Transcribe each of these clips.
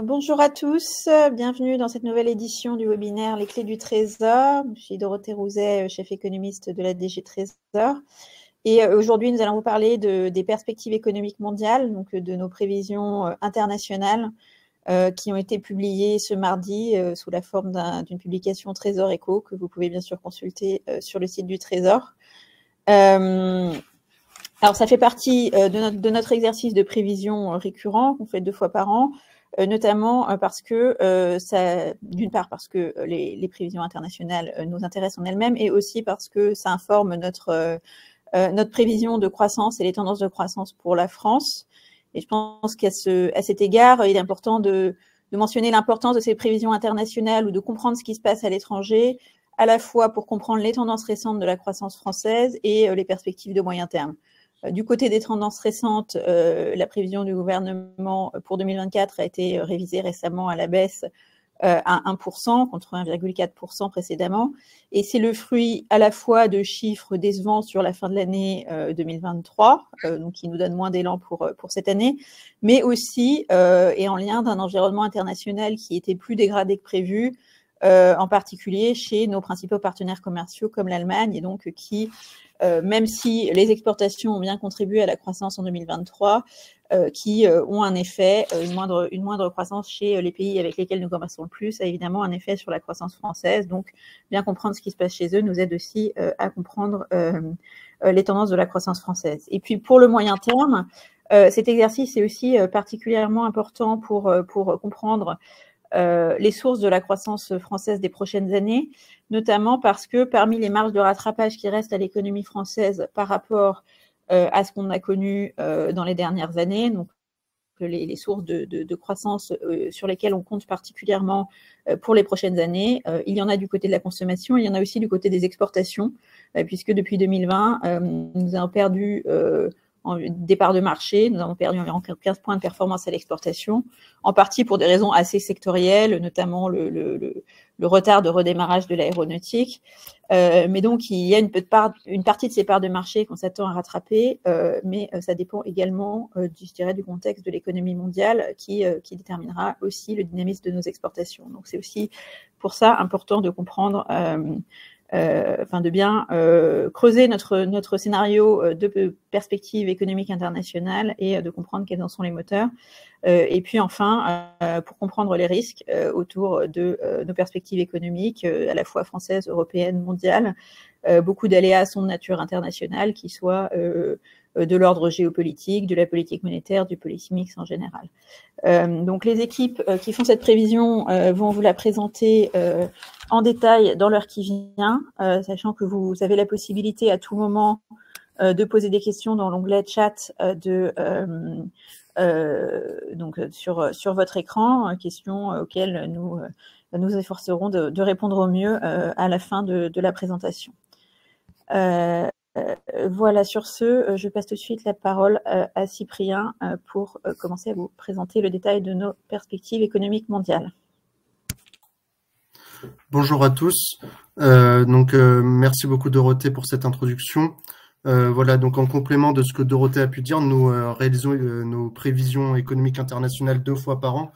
Bonjour à tous, bienvenue dans cette nouvelle édition du webinaire Les clés du trésor. Je suis Dorothée Rouzet, chef économiste de la DG Trésor. Et aujourd'hui, nous allons vous parler des perspectives économiques mondiales, donc de nos prévisions internationales qui ont été publiées ce mardi sous la forme d'une publication Trésor Eco que vous pouvez bien sûr consulter sur le site du Trésor. Alors, ça fait partie de notre exercice de prévision récurrent qu'on fait 2 fois par an, notamment parce que, d'une part parce que les prévisions internationales nous intéressent en elles-mêmes et aussi parce que ça informe notre prévision de croissance et les tendances de croissance pour la France. Et je pense qu'à cet égard, il est important de mentionner l'importance de ces prévisions internationales ou de comprendre ce qui se passe à l'étranger, à la fois pour comprendre les tendances récentes de la croissance française et les perspectives de moyen terme. Du côté des tendances récentes, la prévision du gouvernement pour 2024 a été révisée récemment à la baisse à 1% contre 1,4% précédemment. Et c'est le fruit à la fois de chiffres décevants sur la fin de l'année 2023, donc qui nous donnent moins d'élan pour cette année, mais aussi et en lien d'un environnement international qui était plus dégradé que prévu, en particulier chez nos principaux partenaires commerciaux comme l'Allemagne, et donc qui, même si les exportations ont bien contribué à la croissance en 2023, qui ont un effet, une moindre croissance chez les pays avec lesquels nous commerçons le plus, a évidemment un effet sur la croissance française. Donc, bien comprendre ce qui se passe chez eux nous aide aussi à comprendre les tendances de la croissance française. Et puis, pour le moyen terme, cet exercice est aussi particulièrement important pour comprendre les sources de la croissance française des prochaines années, notamment parce que parmi les marges de rattrapage qui restent à l'économie française par rapport à ce qu'on a connu dans les dernières années, donc les sources de croissance sur lesquelles on compte particulièrement pour les prochaines années, il y en a du côté de la consommation, il y en a aussi du côté des exportations, puisque depuis 2020, nous avons perdu des parts de marché, nous avons perdu environ 15 points de performance à l'exportation, en partie pour des raisons assez sectorielles, notamment le retard de redémarrage de l'aéronautique. Mais donc, il y a une partie de ces parts de marché qu'on s'attend à rattraper, mais ça dépend également, je dirais, du contexte de l'économie mondiale qui déterminera aussi le dynamisme de nos exportations. Donc, c'est aussi pour ça important de comprendre de bien creuser notre scénario de perspective économique internationale et de comprendre quels en sont les moteurs. Et puis enfin, pour comprendre les risques autour de nos perspectives économiques, à la fois françaises, européennes, mondiales, beaucoup d'aléas sont de nature internationale, qui soient de l'ordre géopolitique, de la politique monétaire, du policy mix en général. Donc les équipes qui font cette prévision vont vous la présenter en détail dans l'heure qui vient, sachant que vous avez la possibilité à tout moment de poser des questions dans l'onglet chat donc sur votre écran, questions auxquelles nous efforcerons de répondre au mieux à la fin de la présentation. Voilà, sur ce, je passe tout de suite la parole à Cyprien pour commencer à vous présenter le détail de nos perspectives économiques mondiales. Bonjour à tous. Merci beaucoup Dorothée pour cette introduction. Voilà, donc en complément de ce que Dorothée a pu dire, nous réalisons nos prévisions économiques internationales 2 fois par an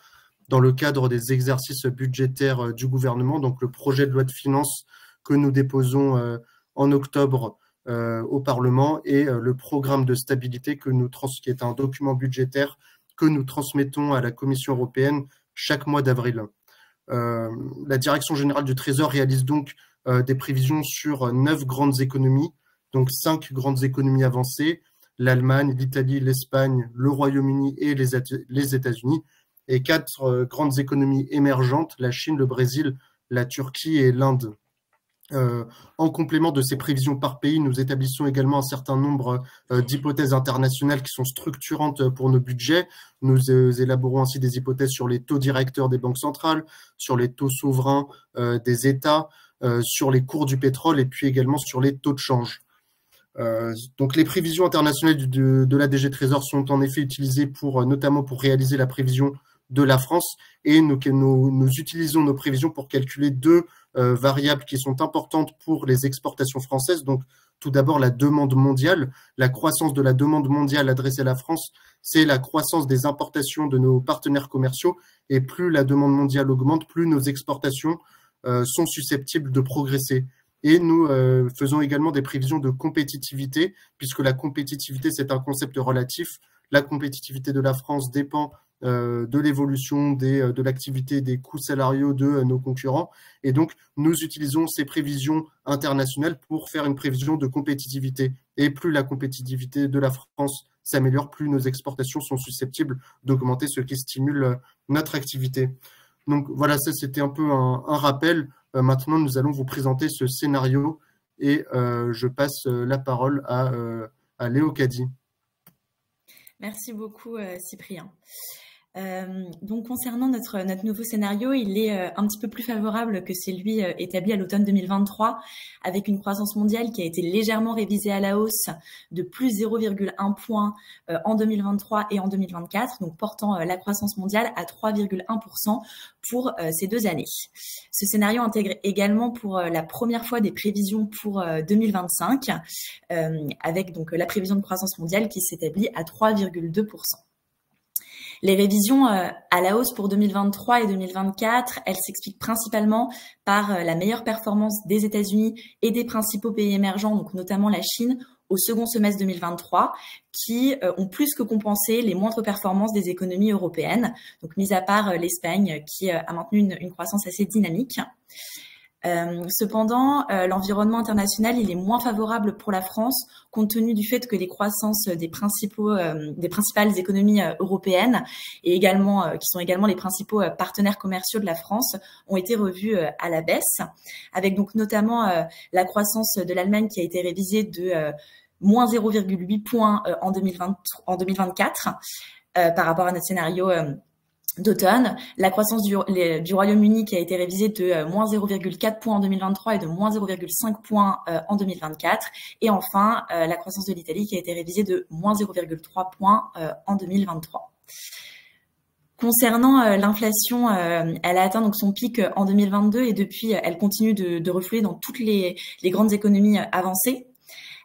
dans le cadre des exercices budgétaires du gouvernement, donc le projet de loi de finances que nous déposons en octobre au Parlement et le programme de stabilité qui est un document budgétaire que nous transmettons à la Commission européenne chaque mois d'avril. La Direction générale du Trésor réalise donc des prévisions sur 9 grandes économies, donc 5 grandes économies avancées, l'Allemagne, l'Italie, l'Espagne, le Royaume-Uni et les États-Unis, et 4 grandes économies émergentes, la Chine, le Brésil, la Turquie et l'Inde. En complément de ces prévisions par pays, nous établissons également un certain nombre d'hypothèses internationales qui sont structurantes pour nos budgets. Nous élaborons ainsi des hypothèses sur les taux directeurs des banques centrales, sur les taux souverains des États, sur les cours du pétrole et puis également sur les taux de change. Donc les prévisions internationales de la DG Trésor sont en effet utilisées notamment pour réaliser la prévision de la France et nous utilisons nos prévisions pour calculer deux variables qui sont importantes pour les exportations françaises. Donc, tout d'abord, la demande mondiale, la croissance de la demande mondiale adressée à la France, c'est la croissance des importations de nos partenaires commerciaux. Et plus la demande mondiale augmente, plus nos exportations sont susceptibles de progresser. Et nous faisons également des prévisions de compétitivité, puisque la compétitivité, c'est un concept relatif. La compétitivité de la France dépend de l'évolution de l'activité des coûts salariaux de nos concurrents. Et donc, nous utilisons ces prévisions internationales pour faire une prévision de compétitivité. Et plus la compétitivité de la France s'améliore, plus nos exportations sont susceptibles d'augmenter, ce qui stimule notre activité. Donc voilà, ça c'était un peu un rappel. Maintenant, nous allons vous présenter ce scénario et je passe la parole à Léo Caddy. Merci beaucoup, Cyprien. Donc concernant notre nouveau scénario, il est un petit peu plus favorable que celui établi à l'automne 2023, avec une croissance mondiale qui a été légèrement révisée à la hausse de plus 0,1 point en 2023 et en 2024, donc portant la croissance mondiale à 3,1% pour ces 2 années. Ce scénario intègre également pour la première fois des prévisions pour 2025, avec donc la prévision de croissance mondiale qui s'établit à 3,2%. Les révisions à la hausse pour 2023 et 2024, elles s'expliquent principalement par la meilleure performance des États-Unis et des principaux pays émergents, donc notamment la Chine, au second semestre 2023, qui ont plus que compensé les moindres performances des économies européennes, donc mis à part l'Espagne qui a maintenu une croissance assez dynamique. Cependant, l'environnement international il est moins favorable pour la France compte tenu du fait que les croissances des principales économies européennes et également qui sont également les principaux partenaires commerciaux de la France ont été revues à la baisse, avec donc notamment la croissance de l'Allemagne qui a été révisée de moins 0,8 points en 2024 par rapport à notre scénario d'automne, la croissance du Royaume-Uni qui a été révisée de moins 0,4 points en 2023 et de moins 0,5 points en 2024. Et enfin, la croissance de l'Italie qui a été révisée de moins 0,3 points en 2023. Concernant l'inflation, elle a atteint donc son pic en 2022 et depuis, elle continue de refluer dans toutes les grandes économies avancées.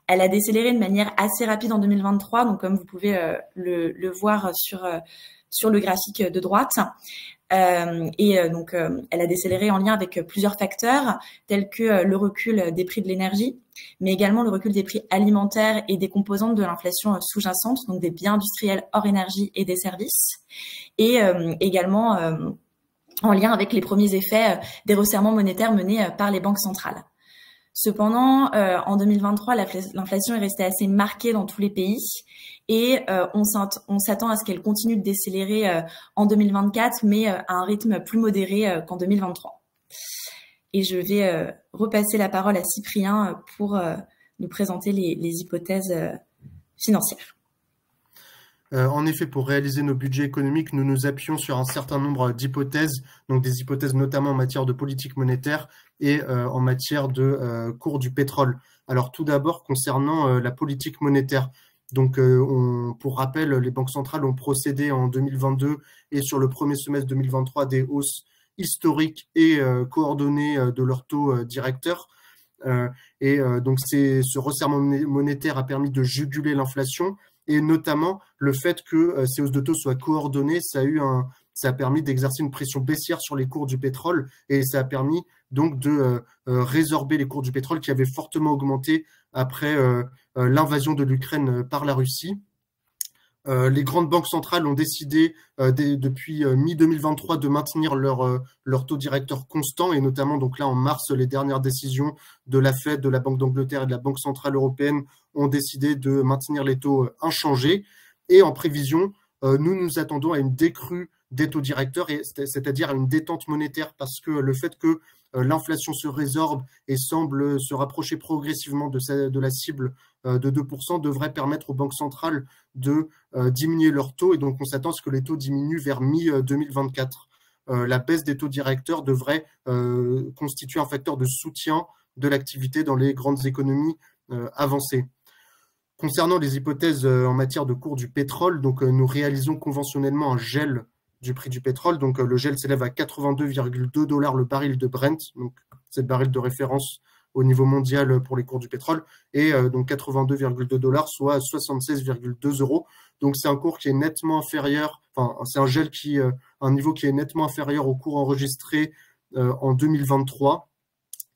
Elle a décéléré de manière assez rapide en 2023, donc comme vous pouvez le voir sur le graphique de droite. Donc, elle a décéléré en lien avec plusieurs facteurs, tels que le recul des prix de l'énergie, mais également le recul des prix alimentaires et des composantes de l'inflation sous-jacente, donc des biens industriels hors énergie et des services, et également en lien avec les premiers effets des resserrements monétaires menés par les banques centrales. Cependant, en 2023, l'inflation est restée assez marquée dans tous les pays et on s'attend à ce qu'elle continue de décélérer en 2024, mais à un rythme plus modéré qu'en 2023. Et je vais repasser la parole à Cyprien pour nous présenter les hypothèses financières. En effet, pour réaliser nos budgets économiques, nous nous appuyons sur un certain nombre d'hypothèses, donc des hypothèses notamment en matière de politique monétaire et en matière de cours du pétrole. Alors tout d'abord, concernant la politique monétaire, donc pour rappel, les banques centrales ont procédé en 2022 et sur le premier semestre 2023 des hausses historiques et coordonnées de leurs taux directeurs. Donc ce resserrement monétaire a permis de juguler l'inflation. Et notamment, le fait que ces hausses de taux soient coordonnées, ça a permis d'exercer une pression baissière sur les cours du pétrole et ça a permis donc de résorber les cours du pétrole qui avaient fortement augmenté après l'invasion de l'Ukraine par la Russie. Les grandes banques centrales ont décidé depuis mi-2023 de maintenir leur taux directeur constant et notamment donc là en mars, les dernières décisions de la Fed, de la Banque d'Angleterre et de la Banque centrale européenne ont décidé de maintenir les taux inchangés. Et en prévision, nous nous attendons à une décrue des taux directeurs, c'est-à-dire à une détente monétaire parce que le fait que l'inflation se résorbe et semble se rapprocher progressivement de la cible de 2% devrait permettre aux banques centrales de diminuer leurs taux et donc on s'attend à ce que les taux diminuent vers mi-2024. La baisse des taux directeurs devrait constituer un facteur de soutien de l'activité dans les grandes économies avancées. Concernant les hypothèses en matière de cours du pétrole, donc nous réalisons conventionnellement un gel du prix du pétrole. Donc, le gel s'élève à 82,2 $ le baril de Brent, donc c'est le baril de référence au niveau mondial pour les cours du pétrole, et donc 82,2 $, soit 76,2 €. Donc, c'est un cours qui est nettement inférieur, enfin, c'est un gel qui, un niveau qui est nettement inférieur au cours enregistré en 2023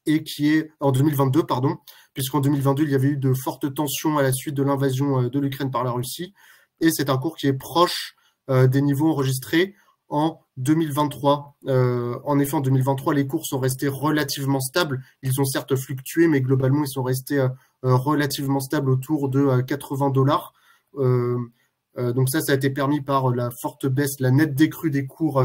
et qui est en 2022, pardon, puisqu'en 2022, il y avait eu de fortes tensions à la suite de l'invasion de l'Ukraine par la Russie. Et c'est un cours qui est proche des niveaux enregistrés en 2023. En effet, en 2023, les cours sont restés relativement stables. Ils ont certes fluctué, mais globalement, ils sont restés relativement stables autour de 80 $. Donc ça a été permis par la forte baisse, la nette décrue des cours à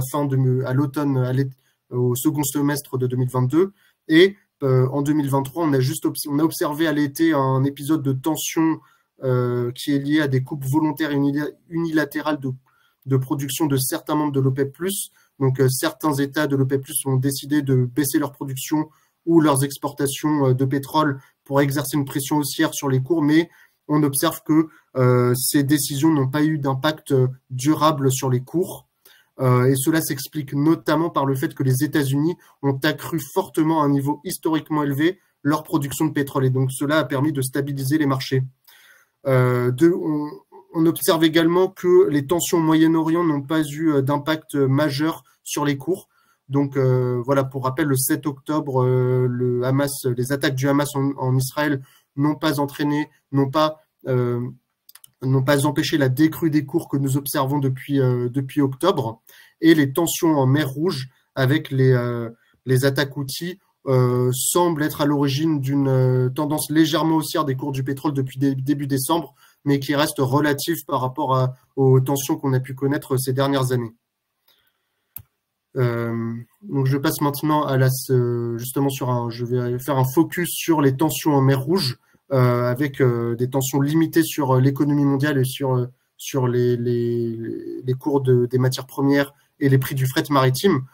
l'automne, au second semestre de 2022. Et en 2023, on a observé à l'été un épisode de tension qui est lié à des coupes volontaires et unilatérales de production de certains membres de l'OPEP+. Donc, certains États de l'OPEP+ ont décidé de baisser leur production ou leurs exportations de pétrole pour exercer une pression haussière sur les cours, mais on observe que ces décisions n'ont pas eu d'impact durable sur les cours. Et cela s'explique notamment par le fait que les États-Unis ont accru fortement à un niveau historiquement élevé leur production de pétrole. Et donc, cela a permis de stabiliser les marchés. On observe également que les tensions au Moyen-Orient n'ont pas eu d'impact majeur sur les cours. Donc voilà, pour rappel, le 7 octobre, les attaques du Hamas en Israël n'ont pas empêché la décrue des cours que nous observons depuis octobre. Et les tensions en mer Rouge avec les attaques Houthis semblent être à l'origine d'une tendance légèrement haussière des cours du pétrole depuis début décembre, mais qui reste relative par rapport aux tensions qu'on a pu connaître ces dernières années. Donc je passe maintenant justement je vais faire un focus sur les tensions en mer Rouge, avec des tensions limitées sur l'économie mondiale et sur les cours des matières premières et les prix du fret maritime.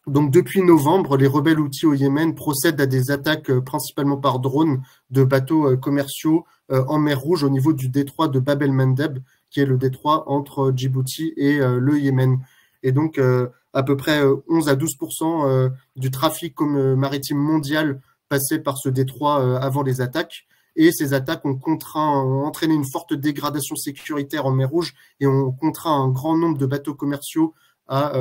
Donc depuis novembre, les rebelles Houthis au Yémen procèdent à des attaques principalement par drone de bateaux commerciaux en mer Rouge au niveau du détroit de Bab el-Mandeb, qui est le détroit entre Djibouti et le Yémen. Et donc à peu près 11 à 12% du trafic maritime mondial passait par ce détroit avant les attaques. Et ces attaques ont entraîné une forte dégradation sécuritaire en mer Rouge et ont contraint un grand nombre de bateaux commerciaux à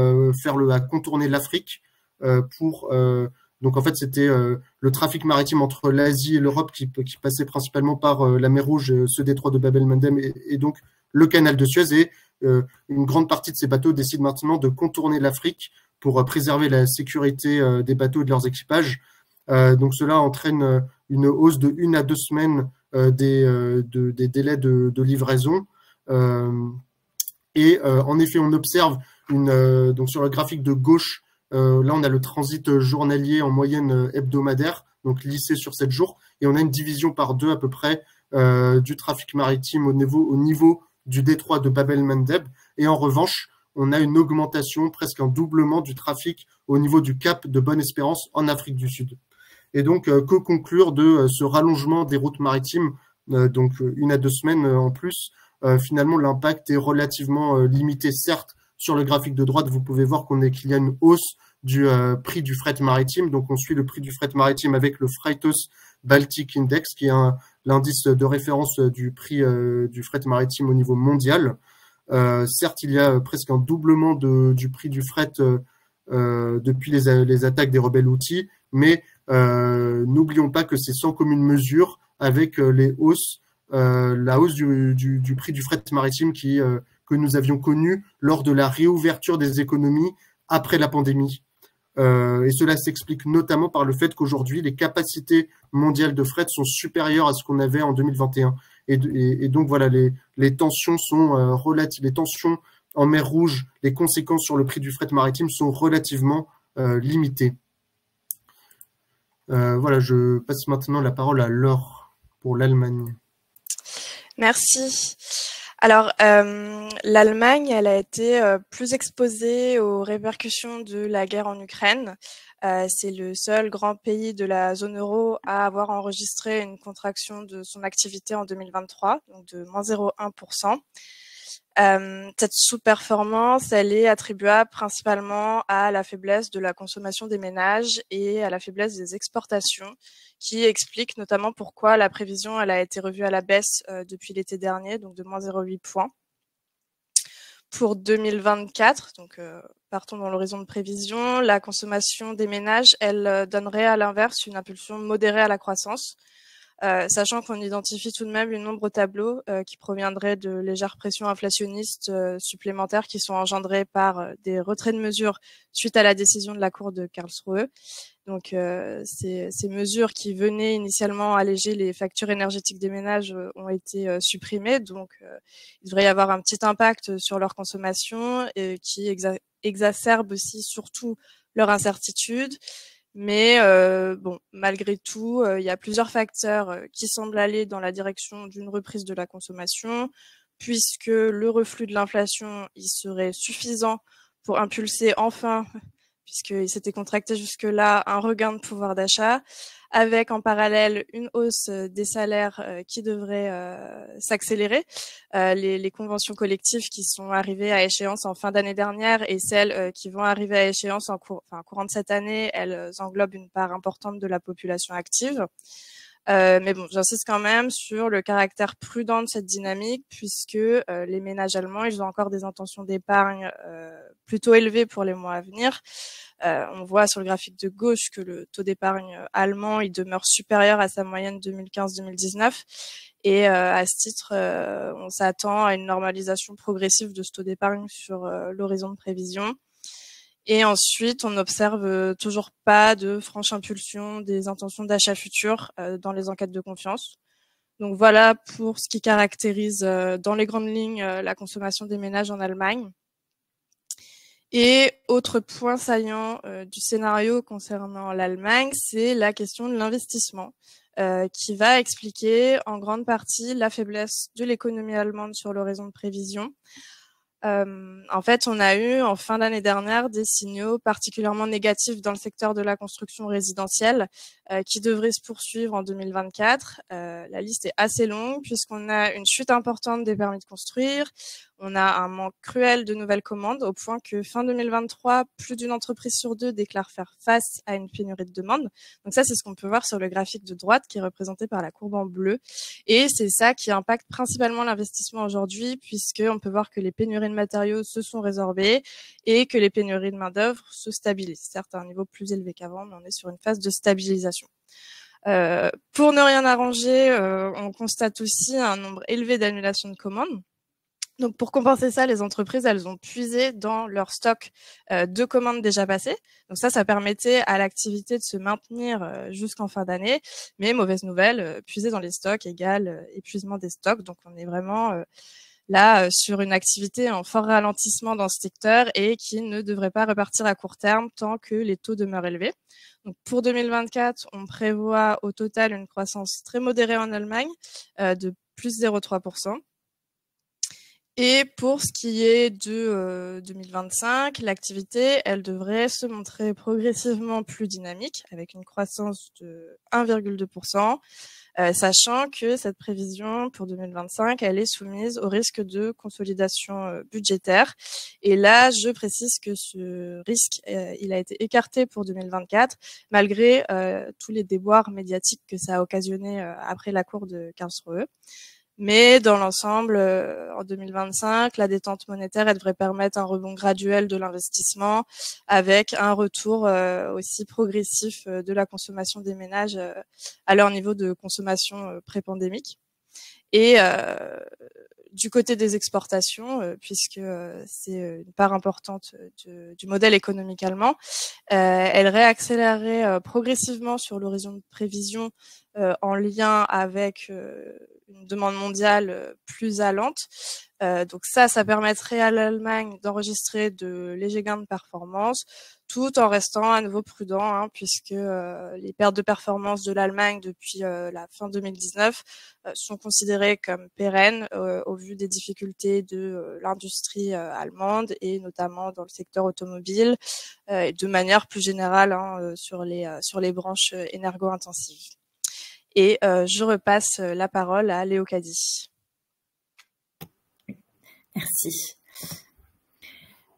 contourner l'Afrique donc en fait c'était le trafic maritime entre l'Asie et l'Europe qui passait principalement par la mer Rouge, ce détroit de Bab el-Mandeb et donc le canal de Suez, et une grande partie de ces bateaux décident maintenant de contourner l'Afrique pour préserver la sécurité des bateaux et de leurs équipages. Donc cela entraîne une hausse de 1 à 2 semaines des délais de livraison. Et en effet, on observe donc sur le graphique de gauche, là on a le transit journalier en moyenne hebdomadaire, donc lissé sur 7 jours, et on a une division par 2 à peu près du trafic maritime au niveau du détroit de Bab el-Mandeb. Et en revanche, on a une augmentation, presque un doublement du trafic au niveau du cap de Bonne-Espérance en Afrique du Sud. Et donc, que conclure de ce rallongement des routes maritimes, donc 1 à 2 semaines en plus. Finalement, l'impact est relativement limité. Certes, sur le graphique de droite, vous pouvez voir qu'il y a une hausse du prix du fret maritime. Donc, on suit le prix du fret maritime avec le Freightos Baltic Index, qui est l'indice de référence du prix du fret maritime au niveau mondial. Certes, il y a presque un doublement du prix du fret depuis les attaques des rebelles Houthis, mais n'oublions pas que c'est sans commune mesure avec la hausse du prix du fret maritime que nous avions connu lors de la réouverture des économies après la pandémie. Et cela s'explique notamment par le fait qu'aujourd'hui, les capacités mondiales de fret sont supérieures à ce qu'on avait en 2021. Et donc voilà, les tensions sont relatives. Les tensions en mer Rouge, les conséquences sur le prix du fret maritime sont relativement limitées. Voilà, je passe maintenant la parole à Laure pour l'Allemagne. Merci. Alors, l'Allemagne, elle a été plus exposée aux répercussions de la guerre en Ukraine. C'est le seul grand pays de la zone euro à avoir enregistré une contraction de son activité en 2023, donc de moins 0,1%. Cette sous-performance, elle est attribuable principalement à la faiblesse de la consommation des ménages et à la faiblesse des exportations, qui explique notamment pourquoi la prévision elle a été revue à la baisse depuis l'été dernier, donc de moins 0,8 points. Pour 2024, donc partons dans l'horizon de prévision, la consommation des ménages, elle donnerait à l'inverse une impulsion modérée à la croissance, sachant qu'on identifie tout de même une nombre de tableaux qui proviendraient de légères pressions inflationnistes supplémentaires qui sont engendrées par des retraits de mesures suite à la décision de la Cour de Karlsruhe. Donc, ces mesures qui venaient initialement alléger les factures énergétiques des ménages ont été supprimées. Donc, il devrait y avoir un petit impact sur leur consommation et qui exacerbe aussi surtout leur incertitude. Mais bon, malgré tout, il y a plusieurs facteurs qui semblent aller dans la direction d'une reprise de la consommation, puisque le reflux de l'inflation, il serait suffisant pour impulser enfin, puisqu'il s'était contracté jusque-là, un regain de pouvoir d'achat, avec en parallèle une hausse des salaires qui devrait s'accélérer. Les conventions collectives qui sont arrivées à échéance en fin d'année dernière et celles qui vont arriver à échéance courant de cette année, elles englobent une part importante de la population active. Mais bon, j'insiste quand même sur le caractère prudent de cette dynamique, puisque les ménages allemands, ils ont encore des intentions d'épargne plutôt élevées pour les mois à venir. On voit sur le graphique de gauche que le taux d'épargne allemand, il demeure supérieur à sa moyenne 2015-2019. Et à ce titre, on s'attend à une normalisation progressive de ce taux d'épargne sur l'horizon de prévision. Et ensuite, on n'observe toujours pas de franche impulsion des intentions d'achat futures dans les enquêtes de confiance. Donc voilà pour ce qui caractérise dans les grandes lignes la consommation des ménages en Allemagne. Et autre point saillant du scénario concernant l'Allemagne, c'est la question de l'investissement, qui va expliquer en grande partie la faiblesse de l'économie allemande sur l'horizon de prévision. En fait, on a eu en fin d'année dernière des signaux particulièrement négatifs dans le secteur de la construction résidentielle qui devraient se poursuivre en 2024. La liste est assez longue puisqu'on a une chute importante des permis de construire, on a un manque cruel de nouvelles commandes au point que fin 2023, plus d'une entreprise sur deux déclare faire face à une pénurie de demandes. Donc ça, c'est ce qu'on peut voir sur le graphique de droite qui est représenté par la courbe en bleu. Et c'est ça qui impacte principalement l'investissement aujourd'hui, puisqu'on peut voir que les pénuries de matériaux se sont résorbées et que les pénuries de main-d'œuvre se stabilisent. Certes, à un niveau plus élevé qu'avant, mais on est sur une phase de stabilisation. Pour ne rien arranger, on constate aussi un nombre élevé d'annulations de commandes. Donc, pour compenser ça, les entreprises, elles ont puisé dans leur stock de commandes déjà passées. Donc ça permettait à l'activité de se maintenir jusqu'en fin d'année. Mais mauvaise nouvelle, puiser dans les stocks égale épuisement des stocks. Donc, on est vraiment là sur une activité en fort ralentissement dans ce secteur et qui ne devrait pas repartir à court terme tant que les taux demeurent élevés. Donc, pour 2024, on prévoit au total une croissance très modérée en Allemagne de plus 0,3%. Et pour ce qui est de 2025, l'activité, elle devrait se montrer progressivement plus dynamique avec une croissance de 1,2%, sachant que cette prévision pour 2025, elle est soumise au risque de consolidation budgétaire. Et là, je précise que ce risque, il a été écarté pour 2024, malgré tous les déboires médiatiques que ça a occasionné après la Cour de Karlsruhe. Mais dans l'ensemble, en 2025, la détente monétaire, elle devrait permettre un rebond graduel de l'investissement avec un retour aussi progressif de la consommation des ménages à leur niveau de consommation pré-pandémique. Et du côté des exportations, puisque c'est une part importante du modèle économique allemand, elle réaccélérerait progressivement sur l'horizon de prévision en lien avec une demande mondiale plus allante. Donc ça permettrait à l'Allemagne d'enregistrer de légers gains de performance, tout en restant à nouveau prudent, hein, puisque les pertes de performance de l'Allemagne depuis la fin 2019 sont considérées comme pérennes au vu des difficultés de l'industrie allemande et notamment dans le secteur automobile et de manière plus générale hein, sur les branches énergo-intensives. Et je repasse la parole à Léocadie. Merci.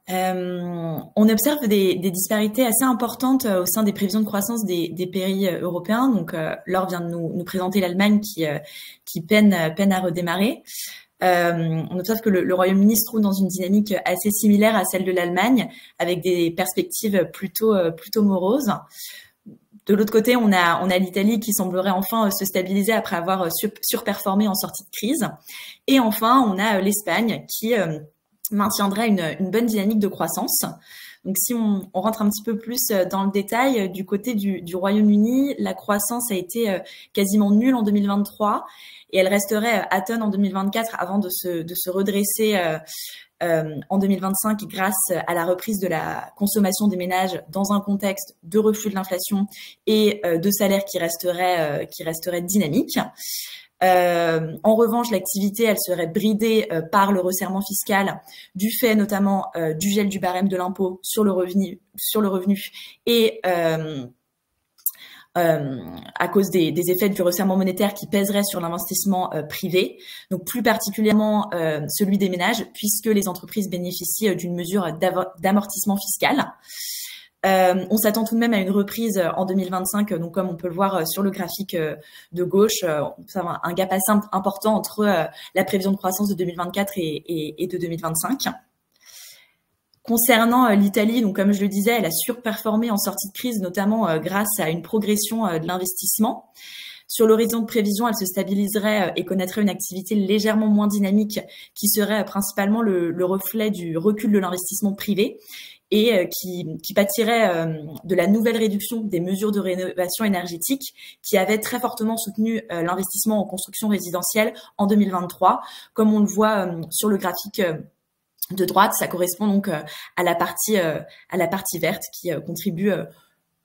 On observe des disparités assez importantes au sein des prévisions de croissance des pays européens. Donc, Laure vient de nous présenter l'Allemagne qui peine à redémarrer. On observe que le Royaume-Uni se trouve dans une dynamique assez similaire à celle de l'Allemagne, avec des perspectives plutôt moroses. De l'autre côté, on a l'Italie qui semblerait enfin se stabiliser après avoir surperformé en sortie de crise. Et enfin, on a l'Espagne qui maintiendrait une bonne dynamique de croissance. Donc, si on rentre un petit peu plus dans le détail, du côté du Royaume-Uni, la croissance a été quasiment nulle en 2023 et elle resterait atone en 2024 avant de se redresser en 2025 grâce à la reprise de la consommation des ménages dans un contexte de reflux de l'inflation et de salaires qui resteraient dynamiques. En revanche, l'activité, elle serait bridée par le resserrement fiscal du fait notamment du gel du barème de l'impôt sur le revenu et à cause des effets du resserrement monétaire qui pèseraient sur l'investissement privé, donc plus particulièrement celui des ménages, puisque les entreprises bénéficient d'une mesure d'amortissement fiscal. On s'attend tout de même à une reprise en 2025, donc comme on peut le voir sur le graphique de gauche, un gap assez important entre la prévision de croissance de 2024 et de 2025. Concernant l'Italie, donc comme je le disais, elle a surperformé en sortie de crise, notamment grâce à une progression de l'investissement. Sur l'horizon de prévision, elle se stabiliserait et connaîtrait une activité légèrement moins dynamique qui serait principalement le reflet du recul de l'investissement privé et qui pâtirait de la nouvelle réduction des mesures de rénovation énergétique qui avaient très fortement soutenu l'investissement en construction résidentielle en 2023. Comme on le voit sur le graphique de droite, ça correspond donc à la partie verte qui contribue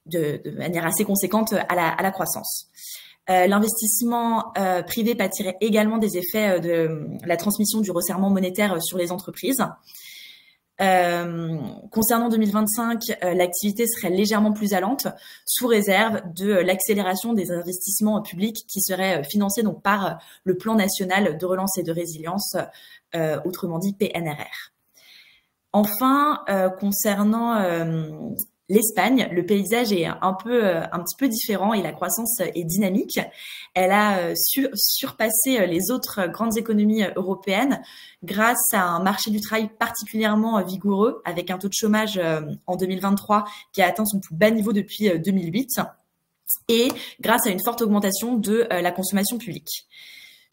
de manière assez conséquente à la croissance. L'investissement privé pâtirait également des effets de la transmission du resserrement monétaire sur les entreprises. Concernant 2025, l'activité serait légèrement plus allante, sous réserve de l'accélération des investissements publics qui seraient financés donc par le Plan national de relance et de résilience, autrement dit PNRR. Enfin, concernant l'Espagne, le paysage est un petit peu différent et la croissance est dynamique. Elle a surpassé les autres grandes économies européennes grâce à un marché du travail particulièrement vigoureux, avec un taux de chômage en 2023 qui a atteint son plus bas niveau depuis 2008, et grâce à une forte augmentation de la consommation publique.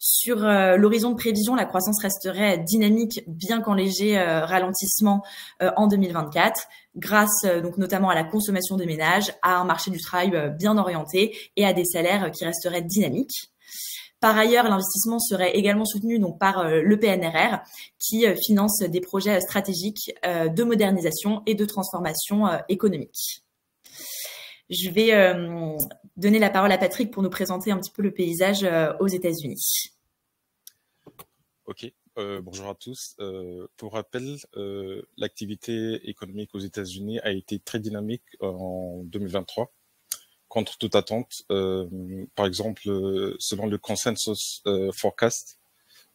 Sur l'horizon de prévision, la croissance resterait dynamique, bien qu'en léger ralentissement en 2024, grâce donc notamment à la consommation des ménages, à un marché du travail bien orienté et à des salaires qui resteraient dynamiques. Par ailleurs, l'investissement serait également soutenu donc par le PNRR, qui finance des projets stratégiques de modernisation et de transformation économique. Je vais donner la parole à Patrick pour nous présenter un petit peu le paysage aux États-Unis. Ok, bonjour à tous. Pour rappel, l'activité économique aux États-Unis a été très dynamique en 2023, contre toute attente. Par exemple, selon le consensus forecast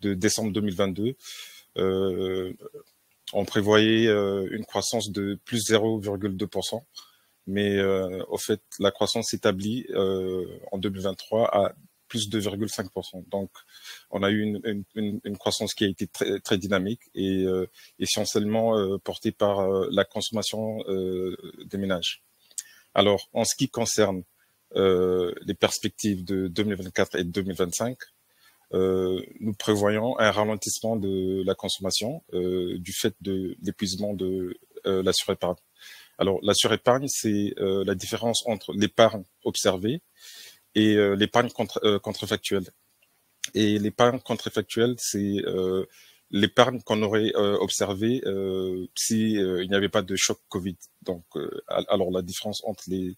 de décembre 2022, on prévoyait une croissance de plus 0,2%. Mais au fait, la croissance s'établit en 2023 à plus 2,5%. Donc, on a eu une croissance qui a été très, très dynamique et essentiellement portée par la consommation des ménages. Alors, en ce qui concerne les perspectives de 2024 et 2025, nous prévoyons un ralentissement de la consommation du fait de l'épuisement de la surépargne. Alors, la surépargne, c'est la différence entre l'épargne observée et l'épargne contrefactuelle. Et l'épargne contrefactuelle, c'est l'épargne qu'on aurait observée si il n'y avait pas de choc Covid. Donc, alors la différence entre les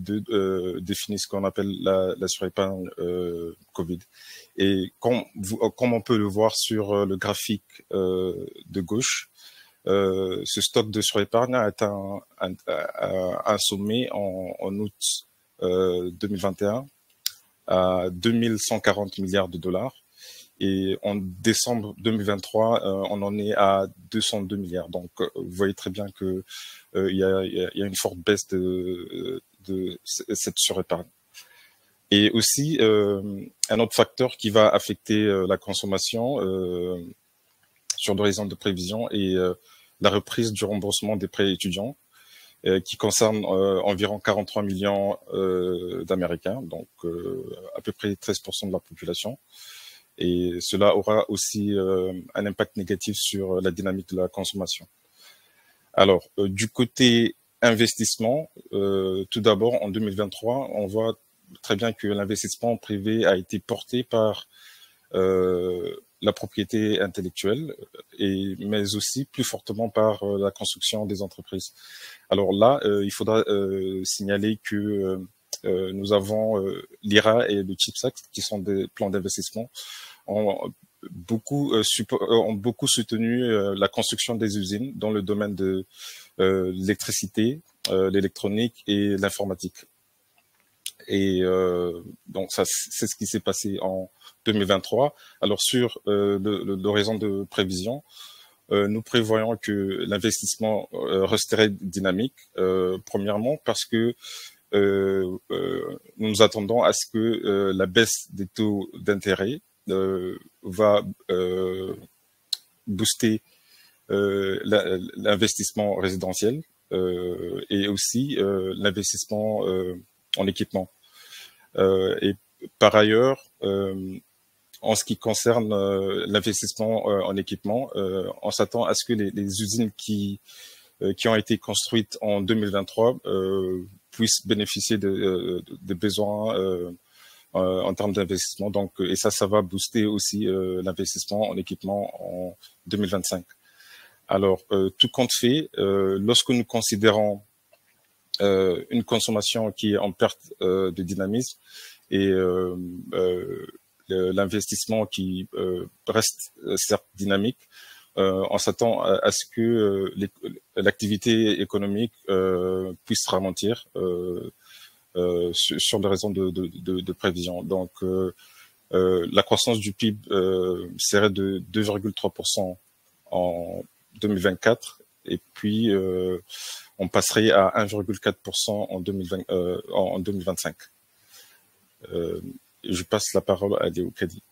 deux définit ce qu'on appelle la surépargne Covid. Et comme on peut le voir sur le graphique de gauche, ce stock de surépargne a atteint un sommet en août 2021 à 2140 milliards de dollars. Et en décembre 2023, on en est à 202 milliards. Donc, vous voyez très bien que il y a une forte baisse de cette surépargne. Et aussi, un autre facteur qui va affecter la consommation sur l'horizon de prévision est la reprise du remboursement des prêts étudiants, qui concerne environ 43 millions d'Américains, donc à peu près 13% de la population. Et cela aura aussi un impact négatif sur la dynamique de la consommation. Alors, du côté investissement, tout d'abord, en 2023, on voit très bien que l'investissement privé a été porté par la propriété intellectuelle, mais aussi plus fortement par la construction des entreprises. Alors là, il faudra signaler que nous avons l'IRA et le CHIPS Act, qui sont des plans d'investissement, ont beaucoup soutenu la construction des usines dans le domaine de l'électricité, l'électronique et l'informatique. Et donc ça, c'est ce qui s'est passé en 2023. Alors sur l'horizon de prévision, nous prévoyons que l'investissement resterait dynamique, premièrement parce que nous nous attendons à ce que la baisse des taux d'intérêt va booster l'investissement résidentiel et aussi l'investissement en équipement. Et par ailleurs, en ce qui concerne l'investissement en équipement, on s'attend à ce que les usines qui ont été construites en 2023 puissent bénéficier de besoins en termes d'investissement. Donc, et ça va booster aussi l'investissement en équipement en 2025. Alors, tout compte fait, lorsque nous considérons une consommation qui est en perte de dynamisme et l'investissement qui reste certes dynamique, on s'attend à ce que l'activité économique puisse ralentir sur des raisons de prévision. Donc, la croissance du PIB serait de 2,3% en 2024 et puis on passerait à 1,4% en 2025. Je passe la parole à Léo Kadi.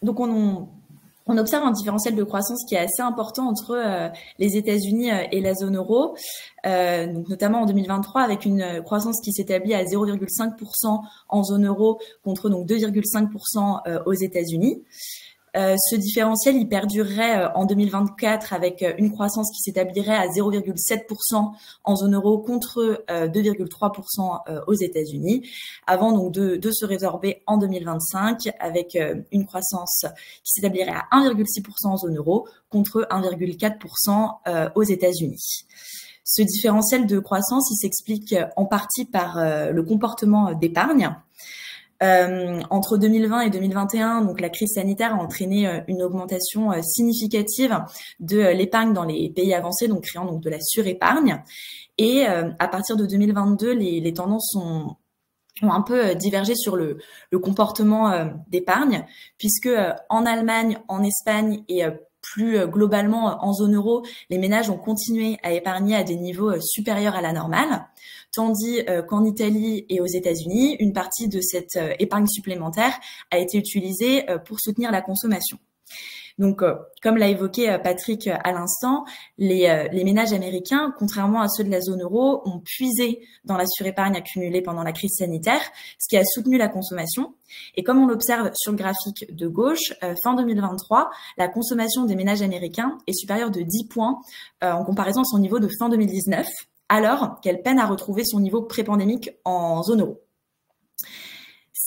Donc on observe un différentiel de croissance qui est assez important entre les États-Unis et la zone euro, donc notamment en 2023 avec une croissance qui s'établit à 0,5% en zone euro contre donc 2,5% aux États-Unis. Ce différentiel, il perdurerait en 2024 avec une croissance qui s'établirait à 0,7% en zone euro contre 2,3% aux États-Unis, avant donc de se résorber en 2025 avec une croissance qui s'établirait à 1,6% en zone euro contre 1,4% aux États-Unis. Ce différentiel de croissance, il s'explique en partie par le comportement d'épargne. Entre 2020 et 2021, donc la crise sanitaire a entraîné une augmentation significative de l'épargne dans les pays avancés, donc créant donc de la surépargne. Et à partir de 2022, les tendances ont un peu divergé sur le comportement d'épargne, puisque en Allemagne, en Espagne et plus globalement en zone euro, les ménages ont continué à épargner à des niveaux supérieurs à la normale, tandis qu'en Italie et aux États-Unis, une partie de cette épargne supplémentaire a été utilisée pour soutenir la consommation. Donc, comme l'a évoqué Patrick à l'instant, les ménages américains, contrairement à ceux de la zone euro, ont puisé dans la surépargne accumulée pendant la crise sanitaire, ce qui a soutenu la consommation. Et comme on l'observe sur le graphique de gauche, fin 2023, la consommation des ménages américains est supérieure de 10 points en comparaison à son niveau de fin 2019, alors qu'elle peine à retrouver son niveau pré-pandémique en zone euro.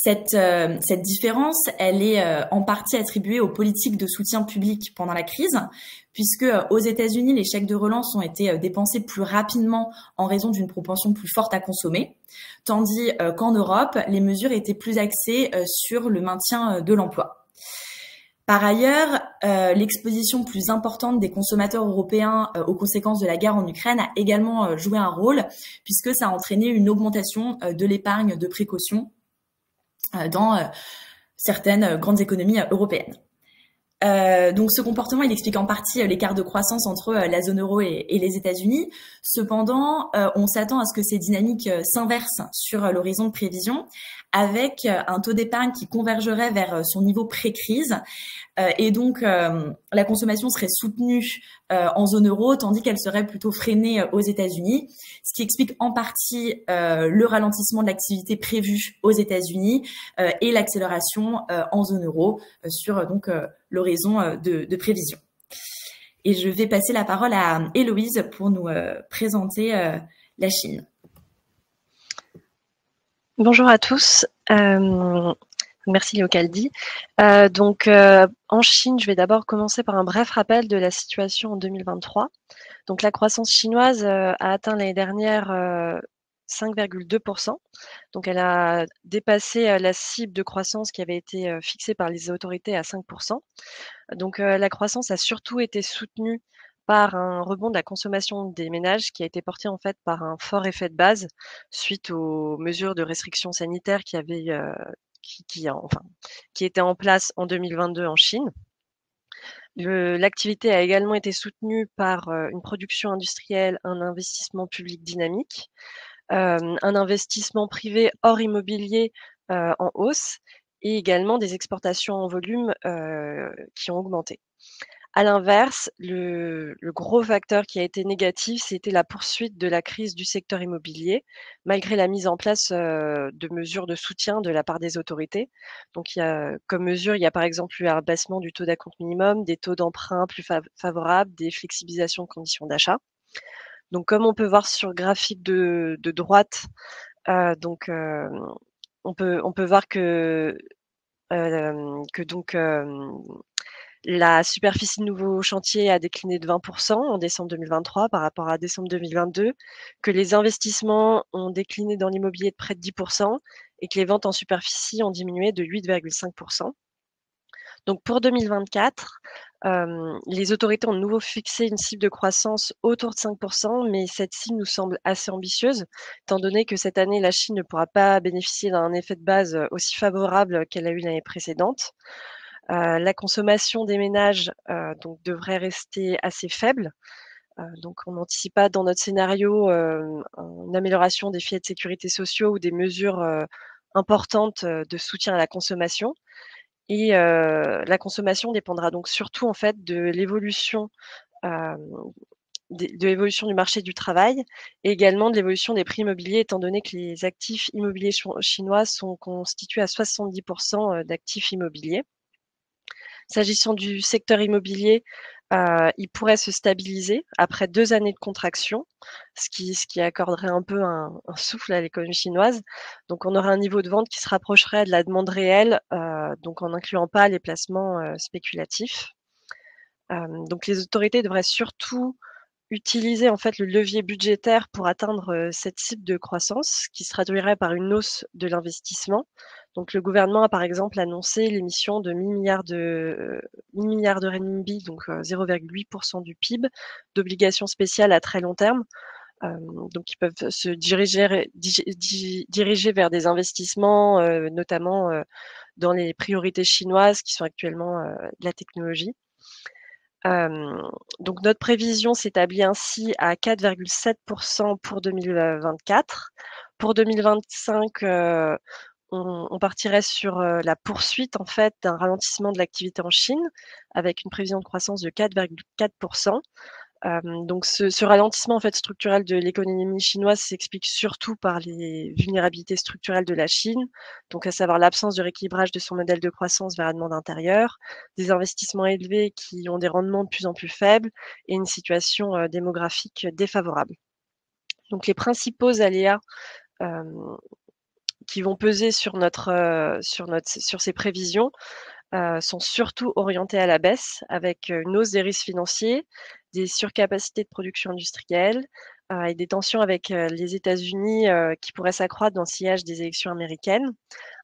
Cette différence, elle est en partie attribuée aux politiques de soutien public pendant la crise, puisque aux États-Unis, les chèques de relance ont été dépensés plus rapidement en raison d'une propension plus forte à consommer, tandis qu'en Europe, les mesures étaient plus axées sur le maintien de l'emploi. Par ailleurs, l'exposition plus importante des consommateurs européens aux conséquences de la guerre en Ukraine a également joué un rôle, puisque ça a entraîné une augmentation de l'épargne de précaution dans certaines grandes économies européennes. Donc ce comportement, il explique en partie l'écart de croissance entre la zone euro et les États-Unis. Cependant, on s'attend à ce que ces dynamiques s'inversent sur l'horizon de prévision, avec un taux d'épargne qui convergerait vers son niveau pré-crise. Et donc, la consommation serait soutenue en zone euro, tandis qu'elle serait plutôt freinée aux États-Unis, ce qui explique en partie le ralentissement de l'activité prévue aux États-Unis et l'accélération en zone euro sur donc l'horizon de prévision. Et je vais passer la parole à Héloïse pour nous présenter la Chine. Bonjour à tous. Merci Léocaldi. En Chine, je vais d'abord commencer par un bref rappel de la situation en 2023. Donc la croissance chinoise a atteint l'année dernière 5,2%. Donc elle a dépassé la cible de croissance qui avait été fixée par les autorités à 5%. Donc la croissance a surtout été soutenue par un rebond de la consommation des ménages qui a été porté en fait par un fort effet de base suite aux mesures de restrictions sanitaires qui étaient en place en 2022 en Chine. L'activité a également été soutenue par une production industrielle, un investissement public dynamique, un investissement privé hors immobilier en hausse et également des exportations en volume qui ont augmenté. À l'inverse, le gros facteur qui a été négatif, c'était la poursuite de la crise du secteur immobilier, malgré la mise en place de mesures de soutien de la part des autorités. Donc, comme mesure, il y a par exemple eu un abaissement du taux d'acompte minimum, des taux d'emprunt plus favorables, des flexibilisations de conditions d'achat. Donc, comme on peut voir sur le graphique de droite, on peut voir que la superficie de nouveaux chantiers a décliné de 20% en décembre 2023 par rapport à décembre 2022, que les investissements ont décliné dans l'immobilier de près de 10% et que les ventes en superficie ont diminué de 8,5%. Donc pour 2024, les autorités ont de nouveau fixé une cible de croissance autour de 5%, mais cette cible nous semble assez ambitieuse, étant donné que cette année, la Chine ne pourra pas bénéficier d'un effet de base aussi favorable qu'elle a eu l'année précédente. La consommation des ménages devrait rester assez faible. Donc on n'anticipe pas dans notre scénario une amélioration des filets de sécurité sociaux ou des mesures importantes de soutien à la consommation. Et la consommation dépendra donc surtout en fait de l'évolution du marché du travail et également de l'évolution des prix immobiliers, étant donné que les actifs immobiliers chinois sont constitués à 70% d'actifs immobiliers. S'agissant du secteur immobilier, il pourrait se stabiliser après 2 années de contraction, ce qui accorderait un peu un souffle à l'économie chinoise. Donc on aura un niveau de vente qui se rapprocherait de la demande réelle, donc en n'incluant pas les placements spéculatifs. Donc les autorités devraient surtout utiliser en fait le levier budgétaire pour atteindre cette cible de croissance qui se traduirait par une hausse de l'investissement. Donc le gouvernement a par exemple annoncé l'émission de 1 000 milliards de renminbi, donc 0,8% du PIB, d'obligations spéciales à très long terme. Donc qui peuvent se diriger vers des investissements, notamment dans les priorités chinoises qui sont actuellement la technologie. Donc notre prévision s'établit ainsi à 4,7% pour 2024. Pour 2025, on partirait sur la poursuite en fait d'un ralentissement de l'activité en Chine avec une prévision de croissance de 4,4%. Donc ce ralentissement en fait structurel de l'économie chinoise s'explique surtout par les vulnérabilités structurelles de la Chine, donc à savoir l'absence de rééquilibrage de son modèle de croissance vers la demande intérieure, des investissements élevés qui ont des rendements de plus en plus faibles et une situation démographique défavorable. Donc les principaux aléas qui vont peser sur ces prévisions sont surtout orientés à la baisse, avec une hausse des risques financiers, des surcapacités de production industrielle et des tensions avec les États-Unis qui pourraient s'accroître dans le sillage des élections américaines.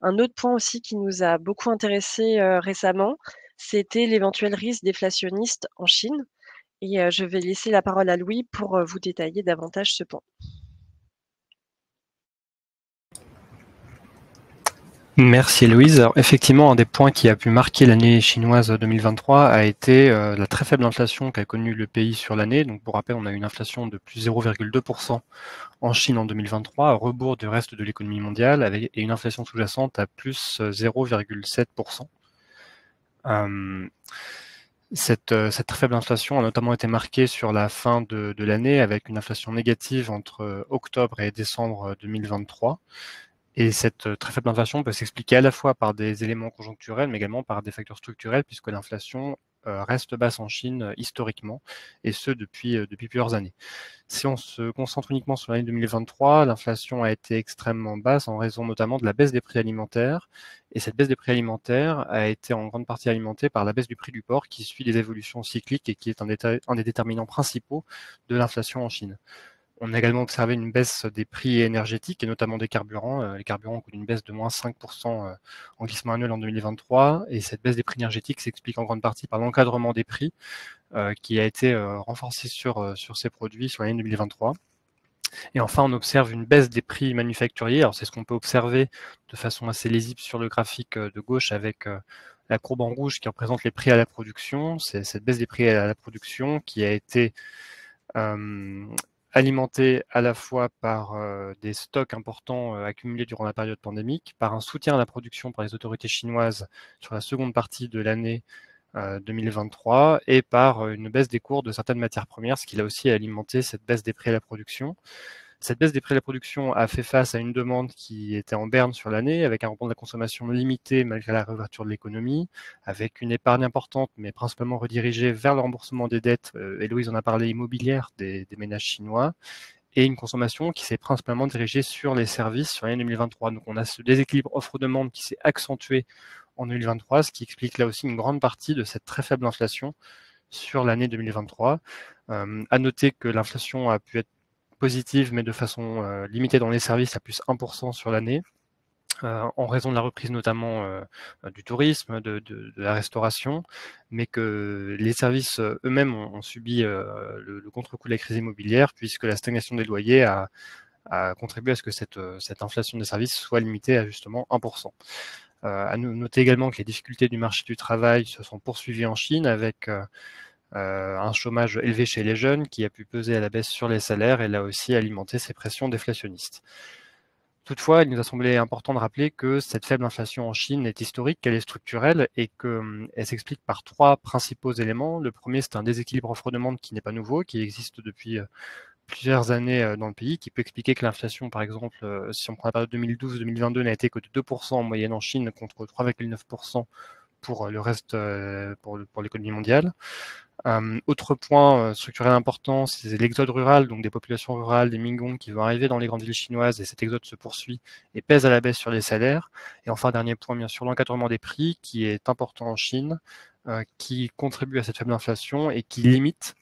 Un autre point aussi qui nous a beaucoup intéressé récemment, c'était l'éventuel risque déflationniste en Chine. Et je vais laisser la parole à Louis pour vous détailler davantage ce point. Merci Louise. Alors, effectivement, un des points qui a pu marquer l'année chinoise 2023 a été la très faible inflation qu'a connue le pays sur l'année. Donc pour rappel, on a eu une inflation de plus 0,2% en Chine en 2023, à rebours du reste de l'économie mondiale, et une inflation sous-jacente à plus 0,7%. Cette très faible inflation a notamment été marquée sur la fin de l'année, avec une inflation négative entre octobre et décembre 2023. Et cette très faible inflation peut s'expliquer à la fois par des éléments conjoncturels, mais également par des facteurs structurels, puisque l'inflation reste basse en Chine historiquement, et ce depuis plusieurs années. Si on se concentre uniquement sur l'année 2023, l'inflation a été extrêmement basse en raison notamment de la baisse des prix alimentaires. Et cette baisse des prix alimentaires a été en grande partie alimentée par la baisse du prix du porc, qui suit des évolutions cycliques et qui est un des déterminants principaux de l'inflation en Chine. On a également observé une baisse des prix énergétiques et notamment des carburants. Les carburants ont connu une baisse de moins 5% en glissement annuel en 2023. Et cette baisse des prix énergétiques s'explique en grande partie par l'encadrement des prix qui a été renforcé sur ces produits sur l'année 2023. Et enfin, on observe une baisse des prix manufacturiers. Alors, c'est ce qu'on peut observer de façon assez lisible sur le graphique de gauche avec la courbe en rouge qui représente les prix à la production. C'est cette baisse des prix à la production qui a été alimenté à la fois par des stocks importants accumulés durant la période pandémique, par un soutien à la production par les autorités chinoises sur la seconde partie de l'année 2023 et par une baisse des cours de certaines matières premières, ce qui a aussi alimenté cette baisse des prix à la production. Cette baisse des prix à la production a fait face à une demande qui était en berne sur l'année, avec un rebond de la consommation limité malgré la réouverture de l'économie, avec une épargne importante, mais principalement redirigée vers le remboursement des dettes, Héloïse en a parlé, immobilières des ménages chinois, et une consommation qui s'est principalement dirigée sur les services sur l'année 2023. Donc on a ce déséquilibre offre-demande qui s'est accentué en 2023, ce qui explique là aussi une grande partie de cette très faible inflation sur l'année 2023. À noter que l'inflation a pu être positive, mais de façon limitée dans les services, à plus 1% sur l'année, en raison de la reprise notamment du tourisme, de la restauration, mais que les services eux-mêmes ont subi le contre-coup de la crise immobilière, puisque la stagnation des loyers a contribué à ce que cette inflation des services soit limitée à justement 1%. À noter également que les difficultés du marché du travail se sont poursuivies en Chine avec un chômage élevé chez les jeunes qui a pu peser à la baisse sur les salaires et là aussi alimenter ces pressions déflationnistes. Toutefois, il nous a semblé important de rappeler que cette faible inflation en Chine est historique, qu'elle est structurelle et qu'elle s'explique par trois principaux éléments. Le premier, c'est un déséquilibre offre-demande qui n'est pas nouveau, qui existe depuis plusieurs années dans le pays, qui peut expliquer que l'inflation, par exemple, si on prend la période 2012-2022, n'a été que de 2% en moyenne en Chine contre 3,9% pour le reste, pour l'économie mondiale. Autre point structurel important, c'est l'exode rural, donc des populations rurales, des Mingyong qui vont arriver dans les grandes villes chinoises, et cet exode se poursuit et pèse à la baisse sur les salaires. Et enfin, dernier point, bien sûr, l'encadrement des prix, qui est important en Chine, qui contribue à cette faible inflation et qui limite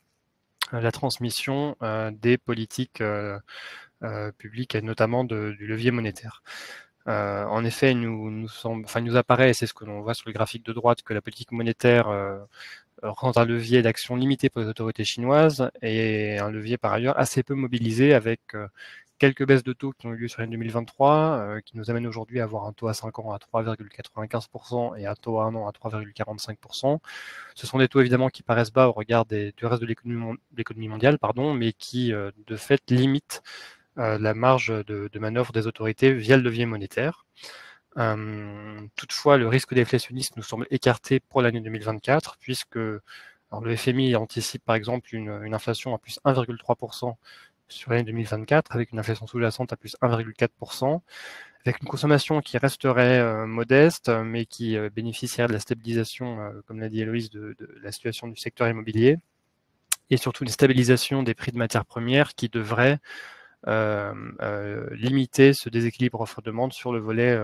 la transmission des politiques publiques, et notamment du levier monétaire. En effet, il nous apparaît, et c'est ce que l'on voit sur le graphique de droite, que la politique monétaire rend un levier d'action limité pour les autorités chinoises et un levier par ailleurs assez peu mobilisé avec quelques baisses de taux qui ont eu lieu sur l'année 2023, qui nous amènent aujourd'hui à avoir un taux à 5 ans à 3,95% et un taux à 1 an à 3,45%. Ce sont des taux évidemment qui paraissent bas au regard du reste de l'économie mondiale, mais qui de fait limitent la marge de manœuvre des autorités via le levier monétaire. Toutefois, le risque déflationniste nous semble écarté pour l'année 2024, puisque le FMI anticipe par exemple une inflation à plus 1,3% sur l'année 2024, avec une inflation sous-jacente à plus 1,4%, avec une consommation qui resterait modeste, mais qui bénéficierait de la stabilisation, comme l'a dit Héloïse, de la situation du secteur immobilier, et surtout une stabilisation des prix de matières premières qui devrait limiter ce déséquilibre offre-demande sur le volet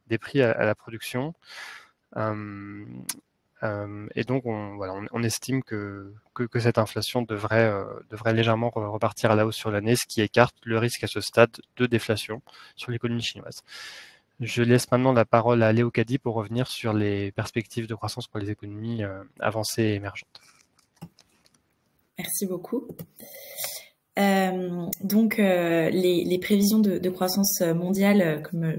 des prix à la production. Et donc, on estime que cette inflation devrait légèrement repartir à la hausse sur l'année, ce qui écarte le risque à ce stade de déflation sur l'économie chinoise. Je laisse maintenant la parole à Léo Caddy pour revenir sur les perspectives de croissance pour les économies avancées et émergentes. Merci beaucoup. Donc, les prévisions de croissance mondiale, comme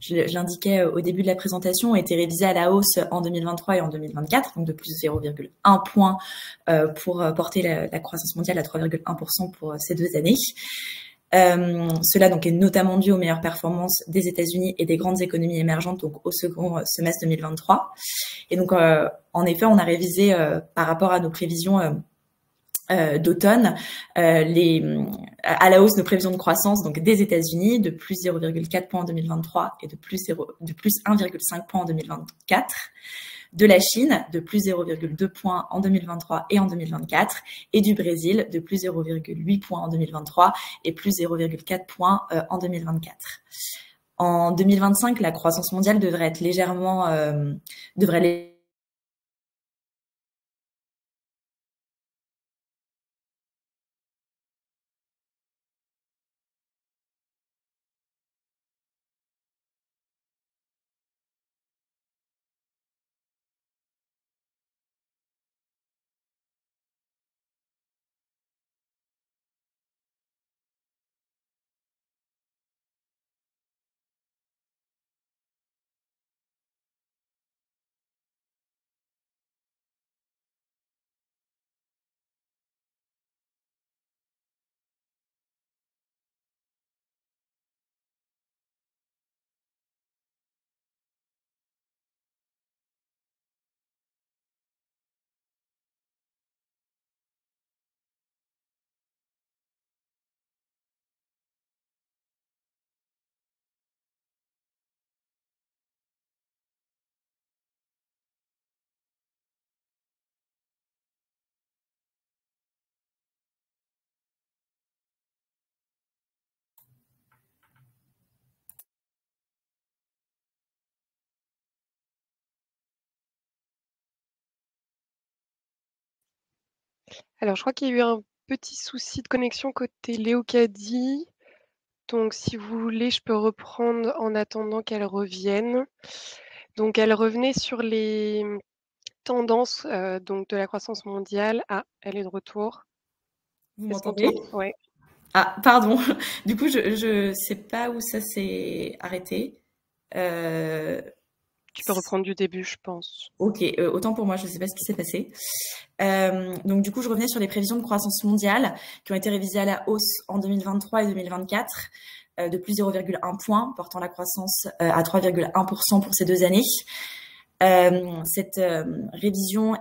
je l'indiquais au début de la présentation, ont été révisées à la hausse en 2023 et en 2024, donc de plus 0,1 point pour porter la croissance mondiale à 3,1% pour ces 2 années. Cela donc est notamment dû aux meilleures performances des États-Unis et des grandes économies émergentes, donc au second semestre 2023. Et donc, en effet, on a révisé par rapport à nos prévisions d'automne, à la hausse nos prévisions de croissance donc des États-Unis de plus 0,4 points en 2023 et de plus 1,5 points en 2024, de la Chine de plus 0,2 points en 2023 et en 2024, et du Brésil de plus 0,8 points en 2023 et plus 0,4 points en 2024. En 2025, la croissance mondiale devrait être légèrement Alors, je crois qu'il y a eu un petit souci de connexion côté Léo Caddy. Donc, si vous voulez, je peux reprendre en attendant qu'elle revienne. Donc, elle revenait sur les tendances donc de la croissance mondiale. Ah, elle est de retour. Vous m'entendez? Ouais. Ah, pardon. Du coup, je sais pas où ça s'est arrêté. Tu peux reprendre du début, je pense. Ok, autant pour moi, je ne sais pas ce qui s'est passé. Donc du coup, je revenais sur les prévisions de croissance mondiale qui ont été révisées à la hausse en 2023 et 2024 de plus 0,1 point, portant la croissance à 3,1% pour ces 2 années. Cette révision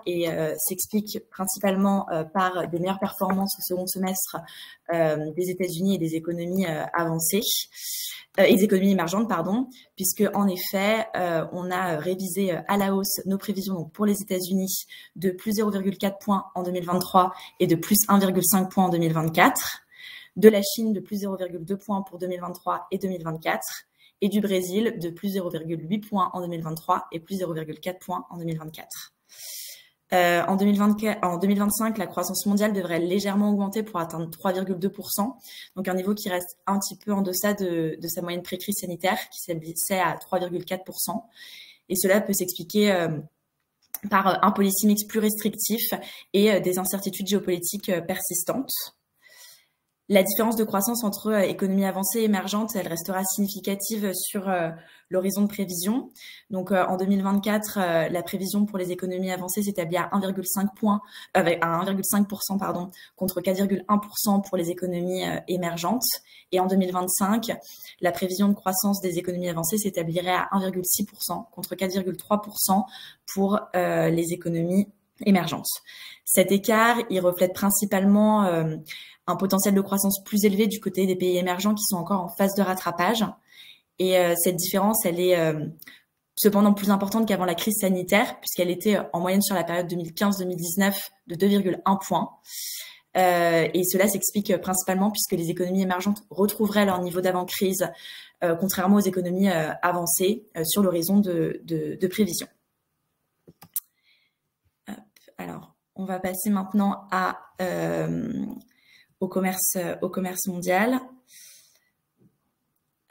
s'explique principalement par des meilleures performances au second semestre des États-Unis et des économies avancées. Et des économies émergentes, pardon, puisque en effet, on a révisé à la hausse nos prévisions donc pour les États-Unis de plus 0,4 points en 2023 et de plus 1,5 points en 2024, de la Chine de plus 0,2 points pour 2023 et 2024, et du Brésil de plus 0,8 points en 2023 et plus 0,4 points en 2024. En 2025, la croissance mondiale devrait légèrement augmenter pour atteindre 3,2%, donc un niveau qui reste un petit peu en deçà de sa moyenne pré-crise sanitaire, qui s'établissait à 3,4%. Et cela peut s'expliquer par un policy mix plus restrictif et des incertitudes géopolitiques persistantes. La différence de croissance entre économies avancées et émergentes, elle restera significative sur l'horizon de prévision. Donc, en 2024, la prévision pour les économies avancées s'établit à 1,5%, pardon, contre 4,1% pour les économies émergentes. Et en 2025, la prévision de croissance des économies avancées s'établirait à 1,6% contre 4,3% pour les économies émergentes. Cet écart, il reflète principalement un potentiel de croissance plus élevé du côté des pays émergents qui sont encore en phase de rattrapage. Et cette différence, elle est cependant plus importante qu'avant la crise sanitaire, puisqu'elle était en moyenne sur la période 2015-2019 de 2,1 points. Et cela s'explique principalement puisque les économies émergentes retrouveraient leur niveau d'avant-crise, contrairement aux économies avancées sur l'horizon de prévision. Alors, on va passer maintenant au commerce mondial.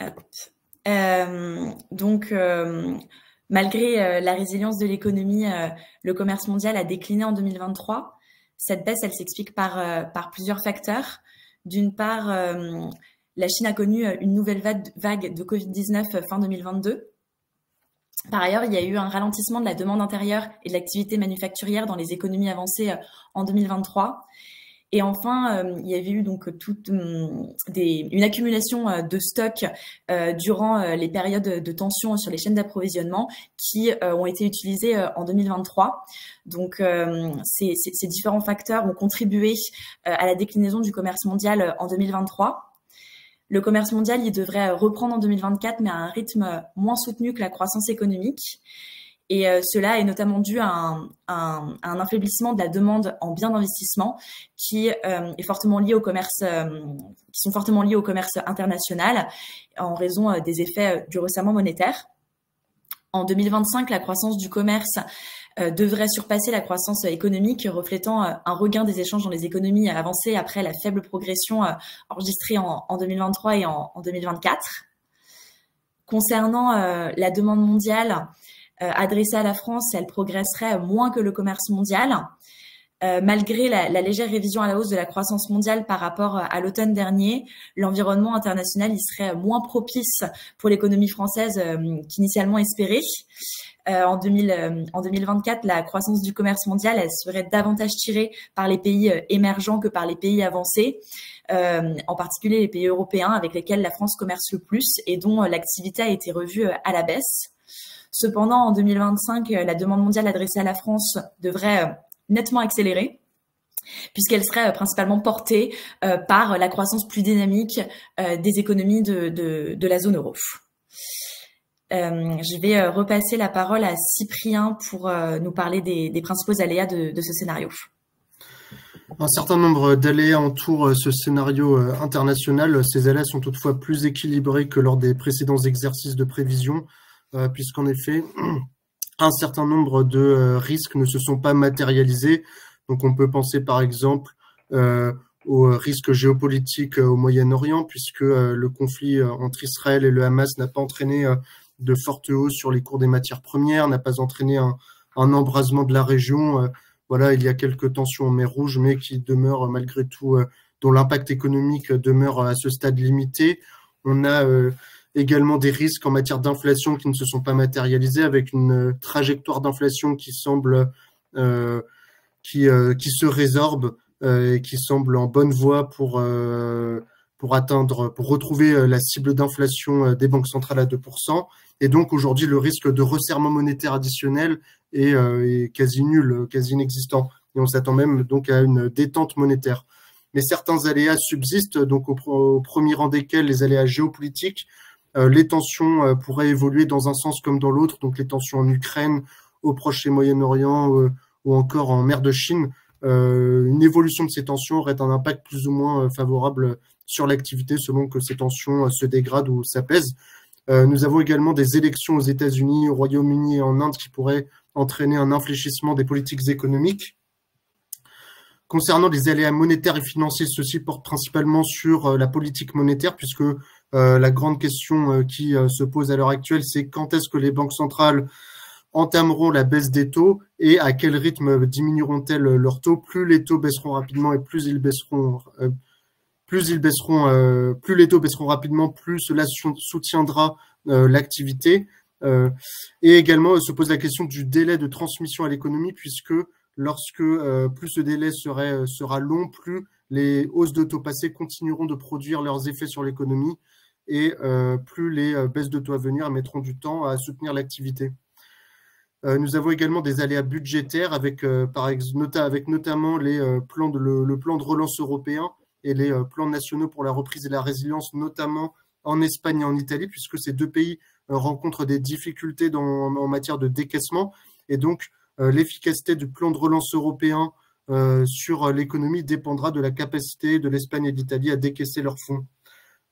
Hop. Donc, malgré la résilience de l'économie, le commerce mondial a décliné en 2023. Cette baisse, elle s'explique par plusieurs facteurs. D'une part, la Chine a connu une nouvelle vague de Covid-19 fin 2022. Par ailleurs, il y a eu un ralentissement de la demande intérieure et de l'activité manufacturière dans les économies avancées en 2023. Et enfin, il y avait eu donc une accumulation de stocks durant les périodes de tension sur les chaînes d'approvisionnement qui ont été utilisées en 2023. Donc, ces différents facteurs ont contribué à la déclinaison du commerce mondial en 2023. Le commerce mondial, il devrait reprendre en 2024, mais à un rythme moins soutenu que la croissance économique. Et cela est notamment dû à un affaiblissement de la demande en biens d'investissement qui est fortement lié au commerce, qui sont fortement liés au commerce international en raison des effets du resserrement monétaire. En 2025, la croissance du commerce devrait surpasser la croissance économique, reflétant un regain des échanges dans les économies avancées après la faible progression enregistrée en 2023 et en 2024. Concernant la demande mondiale, adressée à la France, elle progresserait moins que le commerce mondial. Malgré la légère révision à la hausse de la croissance mondiale par rapport à l'automne dernier, l'environnement international il serait moins propice pour l'économie française qu'initialement espéré. En 2024, la croissance du commerce mondial elle serait davantage tirée par les pays émergents que par les pays avancés, en particulier les pays européens avec lesquels la France commerce le plus et dont l'activité a été revue à la baisse. Cependant, en 2025, la demande mondiale adressée à la France devrait nettement accélérer, puisqu'elle serait principalement portée par la croissance plus dynamique des économies de la zone euro. Je vais repasser la parole à Cyprien pour nous parler des principaux aléas de ce scénario. Un certain nombre d'aléas entourent ce scénario international. Ces aléas sont toutefois plus équilibrés que lors des précédents exercices de prévision, puisqu'en effet, un certain nombre de risques ne se sont pas matérialisés. Donc on peut penser par exemple aux risques géopolitiques au Moyen-Orient, puisque le conflit entre Israël et le Hamas n'a pas entraîné de fortes hausses sur les cours des matières premières, n'a pas entraîné un embrasement de la région. Voilà, il y a quelques tensions en mer Rouge, mais qui demeurent malgré tout, dont l'impact économique demeure à ce stade limité. On a également des risques en matière d'inflation qui ne se sont pas matérialisés, avec une trajectoire d'inflation qui semble qui se résorbe et qui semble en bonne voie pour retrouver la cible d'inflation des banques centrales à 2%. Et donc aujourd'hui, le risque de resserrement monétaire additionnel est quasi nul, quasi inexistant. Et on s'attend même donc à une détente monétaire. Mais certains aléas subsistent, donc au premier rang desquels les aléas géopolitiques. Les tensions pourraient évoluer dans un sens comme dans l'autre, donc les tensions en Ukraine, au Proche et Moyen-Orient ou encore en mer de Chine. Une évolution de ces tensions aurait un impact plus ou moins favorable sur l'activité selon que ces tensions se dégradent ou s'apaisent. Nous avons également des élections aux États-Unis, au Royaume-Uni et en Inde qui pourraient entraîner un infléchissement des politiques économiques. Concernant les aléas monétaires et financiers, ceux-ci portent principalement sur la politique monétaire, puisque la grande question qui se pose à l'heure actuelle, c'est quand est-ce que les banques centrales entameront la baisse des taux et à quel rythme diminueront-elles leurs taux. Plus les taux baisseront rapidement et plus les taux baisseront rapidement, plus cela soutiendra l'activité. Et également se pose la question du délai de transmission à l'économie, puisque lorsque plus ce délai sera long, plus les hausses de taux passés continueront de produire leurs effets sur l'économie et plus les baisses de taux à venir mettront du temps à soutenir l'activité. Nous avons également des aléas budgétaires avec notamment le plan de relance européen et les plans nationaux pour la reprise et la résilience, notamment en Espagne et en Italie, puisque ces deux pays rencontrent des difficultés en matière de décaissement. Et donc, l'efficacité du plan de relance européen sur l'économie dépendra de la capacité de l'Espagne et de l'Italie à décaisser leurs fonds.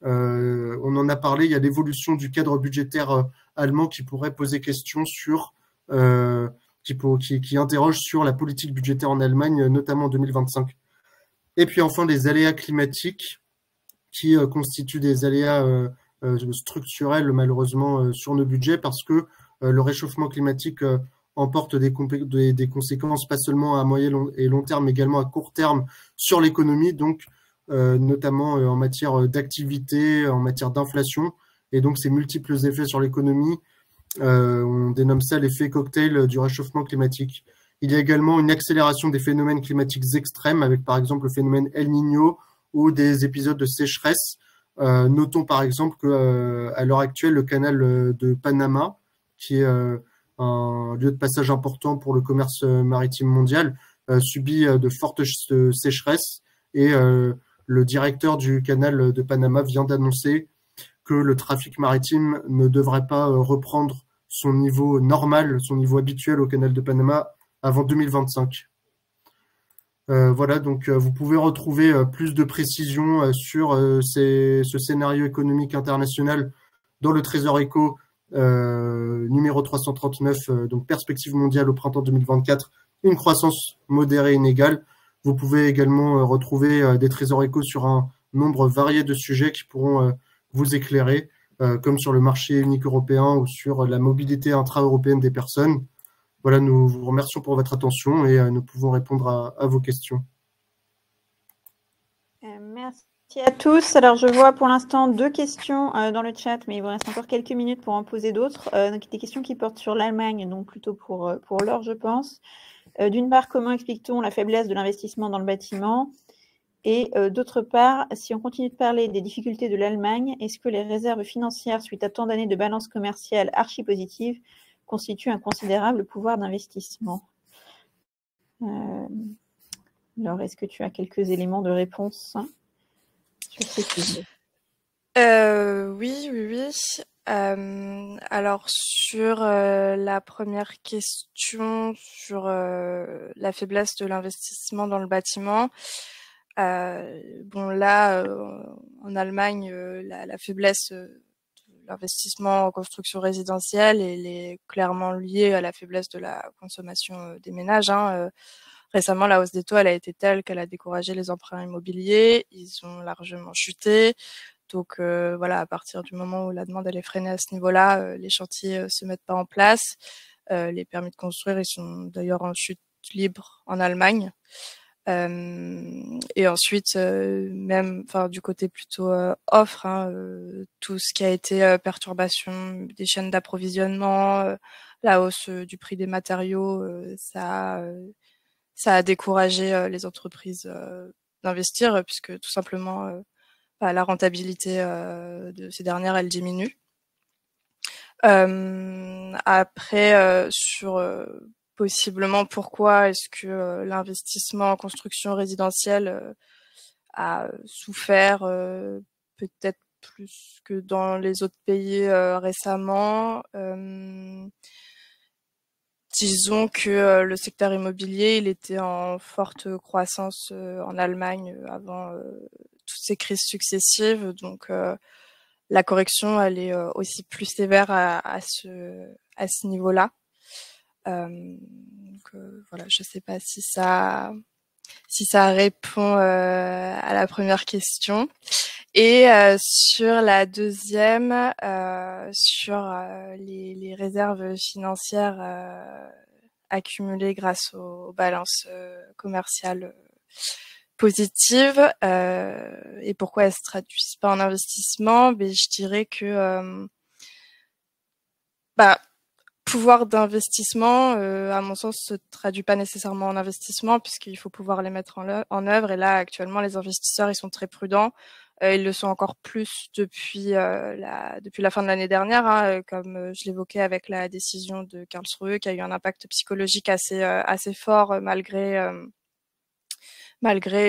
On en a parlé, il y a l'évolution du cadre budgétaire allemand qui pourrait poser question sur qui interroge sur la politique budgétaire en Allemagne, notamment en 2025. Et puis enfin, les aléas climatiques qui constituent des aléas structurelles malheureusement sur nos budgets parce que le réchauffement climatique emporte des conséquences pas seulement à moyen et long terme, mais également à court terme sur l'économie, donc notamment en matière d'activité, en matière d'inflation, et donc ces multiples effets sur l'économie, on dénomme ça l'effet cocktail du réchauffement climatique. Il y a également une accélération des phénomènes climatiques extrêmes, avec par exemple le phénomène El Niño ou des épisodes de sécheresse. Notons par exemple que à l'heure actuelle, le canal de Panama, qui est un lieu de passage important pour le commerce maritime mondial, subit de fortes sécheresses et le directeur du canal de Panama vient d'annoncer que le trafic maritime ne devrait pas reprendre son niveau normal, son niveau habituel au canal de Panama avant 2025. Voilà, donc vous pouvez retrouver plus de précisions sur ce scénario économique international dans le Trésor Éco numéro 339, donc perspective mondiale au printemps 2024, une croissance modérée inégale. Vous pouvez également retrouver des Trésors Éco sur un nombre varié de sujets qui pourront vous éclairer, comme sur le marché unique européen ou sur la mobilité intra-européenne des personnes. Voilà, nous vous remercions pour votre attention et nous pouvons répondre à vos questions. Merci à tous. Alors, je vois pour l'instant 2 questions dans le chat, mais il vous reste encore quelques minutes pour en poser d'autres. Donc, des questions qui portent sur l'Allemagne, donc plutôt pour l'or, je pense. D'une part, comment explique-t-on la faiblesse de l'investissement dans le bâtiment ? Et d'autre part, si on continue de parler des difficultés de l'Allemagne, est-ce que les réserves financières suite à tant d'années de balance commerciale archi-positive constituent un considérable pouvoir d'investissement ? Alors, est-ce que tu as quelques éléments de réponse sur ces sujets ? Oui. Alors, sur la première question, sur la faiblesse de l'investissement dans le bâtiment, bon là, en Allemagne, la faiblesse de l'investissement en construction résidentielle, elle est clairement liée à la faiblesse de la consommation des ménages. Récemment, la hausse des taux, elle a été telle qu'elle a découragé les emprunts immobiliers. Ils ont largement chuté. Donc voilà, à partir du moment où la demande elle est freinée à ce niveau-là, les chantiers se mettent pas en place. Les permis de construire, ils sont d'ailleurs en chute libre en Allemagne. Et ensuite, même, enfin, du côté plutôt offre, tout ce qui a été perturbation des chaînes d'approvisionnement, la hausse du prix des matériaux, ça a découragé les entreprises d'investir puisque tout simplement la rentabilité de ces dernières, elle diminue. Après, sur possiblement pourquoi est-ce que l'investissement en construction résidentielle a souffert peut-être plus que dans les autres pays récemment. Disons que le secteur immobilier, il était en forte croissance en Allemagne avant toutes ces crises successives. Donc la correction, elle est aussi plus sévère à ce niveau-là. Donc voilà, je sais pas si ça répond à la première question. Et sur la deuxième, sur les réserves financières accumulées grâce aux balances commerciales positives et pourquoi elles se traduisent pas en investissement, ben, je dirais que pouvoir d'investissement, à mon sens, se traduit pas nécessairement en investissement puisqu'il faut pouvoir les mettre en œuvre. Et là, actuellement, les investisseurs, ils sont très prudents. Ils le sont encore plus depuis la fin de l'année dernière, comme je l'évoquais avec la décision de Karlsruhe, qui a eu un impact psychologique assez fort malgré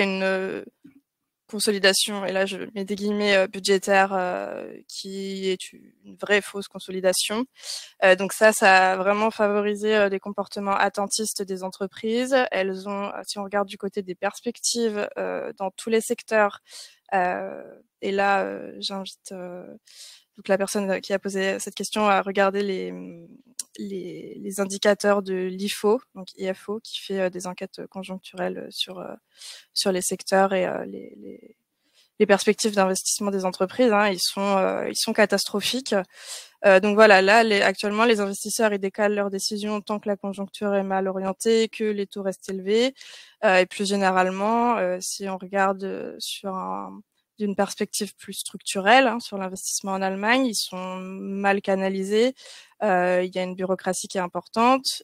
une consolidation, et là je mets des guillemets budgétaires, qui est une vraie fausse consolidation. Donc ça a vraiment favorisé les comportements attentistes des entreprises. Elles ont, si on regarde du côté des perspectives dans tous les secteurs, et là j'invite donc la personne qui a posé cette question à regarder les indicateurs de l'IFO, donc IFO, qui fait des enquêtes conjoncturelles sur les secteurs et les perspectives d'investissement des entreprises, hein, ils sont catastrophiques. Donc voilà, là, actuellement, les investisseurs, ils décalent leurs décisions tant que la conjoncture est mal orientée, que les taux restent élevés. Et plus généralement, si on regarde d'une perspective plus structurelle, hein, sur l'investissement en Allemagne, ils sont mal canalisés. Il y a une bureaucratie qui est importante.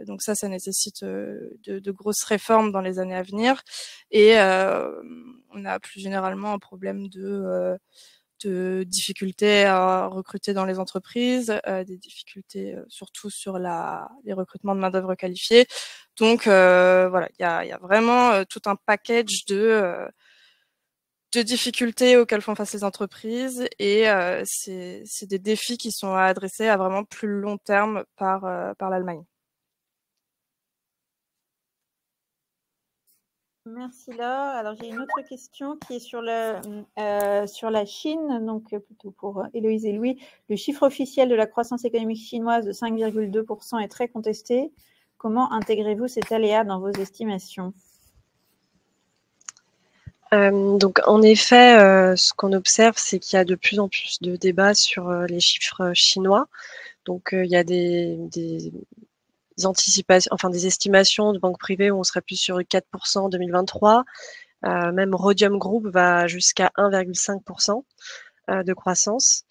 Donc ça nécessite de grosses réformes dans les années à venir. Et on a plus généralement un problème de difficultés à recruter dans les entreprises, des difficultés surtout sur les recrutements de main-d'œuvre qualifiée. Donc voilà, il y a vraiment tout un package de difficultés auxquelles font face les entreprises, et c'est des défis qui sont adressés à vraiment plus long terme par l'Allemagne. Merci Laure. Alors j'ai une autre question qui est sur la Chine, donc plutôt pour Héloïse et Louis. Le chiffre officiel de la croissance économique chinoise de 5,2% est très contesté. Comment intégrez-vous cet aléa dans vos estimations ? Donc en effet, ce qu'on observe, c'est qu'il y a de plus en plus de débats sur les chiffres chinois. Donc il y a des anticipations, enfin des estimations de banques privées où on serait plus sur 4% en 2023. Même Rhodium Group va jusqu'à 1,5% de croissance.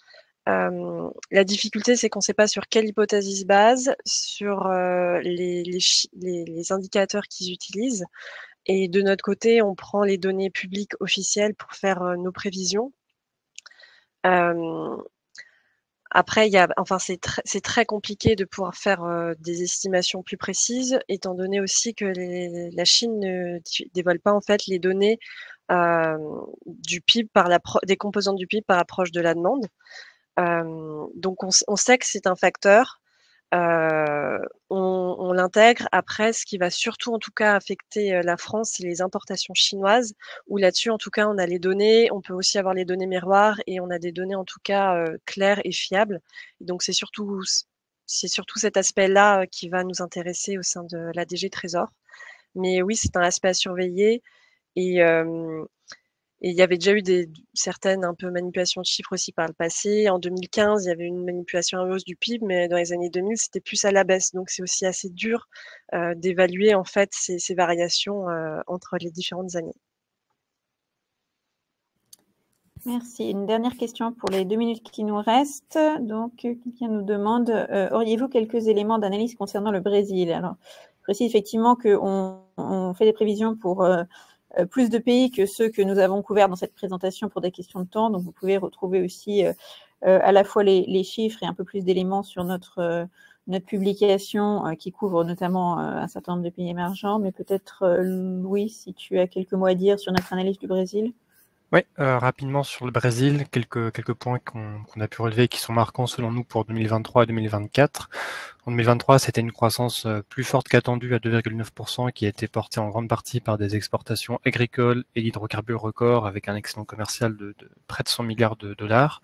La difficulté, c'est qu'on ne sait pas sur quelle hypothèse ils se basent, sur les indicateurs qu'ils utilisent. Et de notre côté, on prend les données publiques officielles pour faire nos prévisions. Après, c'est très compliqué de pouvoir faire des estimations plus précises, étant donné aussi que la Chine ne dévoile pas en fait les données du PIB des composantes du PIB par approche de la demande. Donc on sait que c'est un facteur. On l'intègre. Après, ce qui va surtout en tout cas affecter la France, c'est les importations chinoises, où là-dessus en tout cas on a les données, on peut aussi avoir les données miroirs, et on a des données en tout cas claires et fiables. Et donc c'est surtout cet aspect-là qui va nous intéresser au sein de la DG Trésor. Mais oui, c'est un aspect à surveiller, et il y avait déjà eu certaines un peu manipulations de chiffres aussi par le passé. En 2015, il y avait une manipulation à hausse du PIB, mais dans les années 2000, c'était plus à la baisse. Donc, c'est aussi assez dur d'évaluer en fait ces variations entre les différentes années. Merci. Une dernière question pour les 2 minutes qui nous restent. Donc, quelqu'un nous demande, auriez-vous quelques éléments d'analyse concernant le Brésil ? Alors, je précise effectivement qu'on fait des prévisions pour plus de pays que ceux que nous avons couverts dans cette présentation pour des questions de temps. Donc, vous pouvez retrouver aussi à la fois les chiffres et un peu plus d'éléments sur notre publication qui couvre notamment un certain nombre de pays émergents. Mais peut-être, Louis, si tu as quelques mots à dire sur notre analyse du Brésil. Oui, rapidement sur le Brésil, quelques points qu'on a pu relever qui sont marquants selon nous pour 2023 et 2024. En 2023, c'était une croissance plus forte qu'attendue à 2,9%, qui a été portée en grande partie par des exportations agricoles et d'hydrocarbures records, avec un excédent commercial de près de 100 milliards de dollars,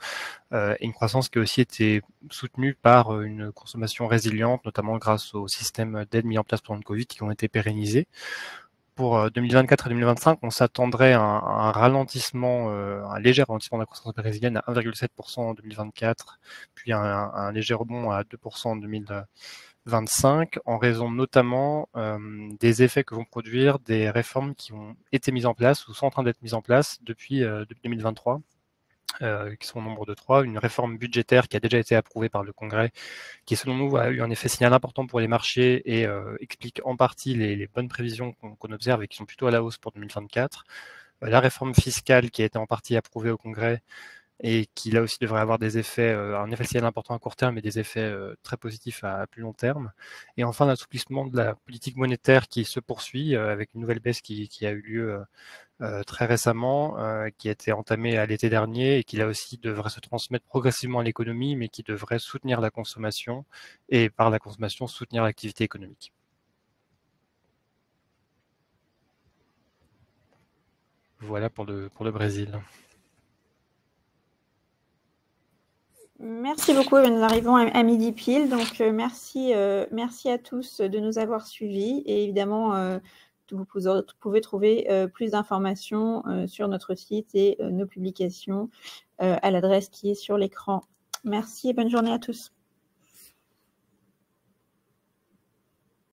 et une croissance qui a aussi été soutenue par une consommation résiliente, notamment grâce aux systèmes d'aide mis en place pendant le Covid qui ont été pérennisés. Pour 2024 et 2025, on s'attendrait à un ralentissement, un léger ralentissement de la croissance brésilienne à 1,7% en 2024, puis un léger rebond à 2% en 2025, en raison notamment des effets que vont produire des réformes qui ont été mises en place ou sont en train d'être mises en place depuis 2023. Qui sont au nombre de 3, une réforme budgétaire qui a déjà été approuvée par le Congrès, qui selon nous a eu un effet signal important pour les marchés et explique en partie les bonnes prévisions qu'on observe et qui sont plutôt à la hausse pour 2024. La réforme fiscale qui a été en partie approuvée au Congrès et qui là aussi devrait avoir des effets, un effet signal important à court terme et des effets très positifs à plus long terme. Et enfin l'assouplissement de la politique monétaire qui se poursuit avec une nouvelle baisse qui a eu lieu très récemment, qui a été entamée à l'été dernier et qui là aussi devrait se transmettre progressivement à l'économie, mais qui devrait soutenir la consommation et par la consommation soutenir l'activité économique. Voilà pour le Brésil. Merci beaucoup. Nous arrivons à midi pile. Donc, merci à tous de nous avoir suivis. Et évidemment, vous pouvez trouver plus d'informations sur notre site et nos publications à l'adresse qui est sur l'écran. Merci et bonne journée à tous.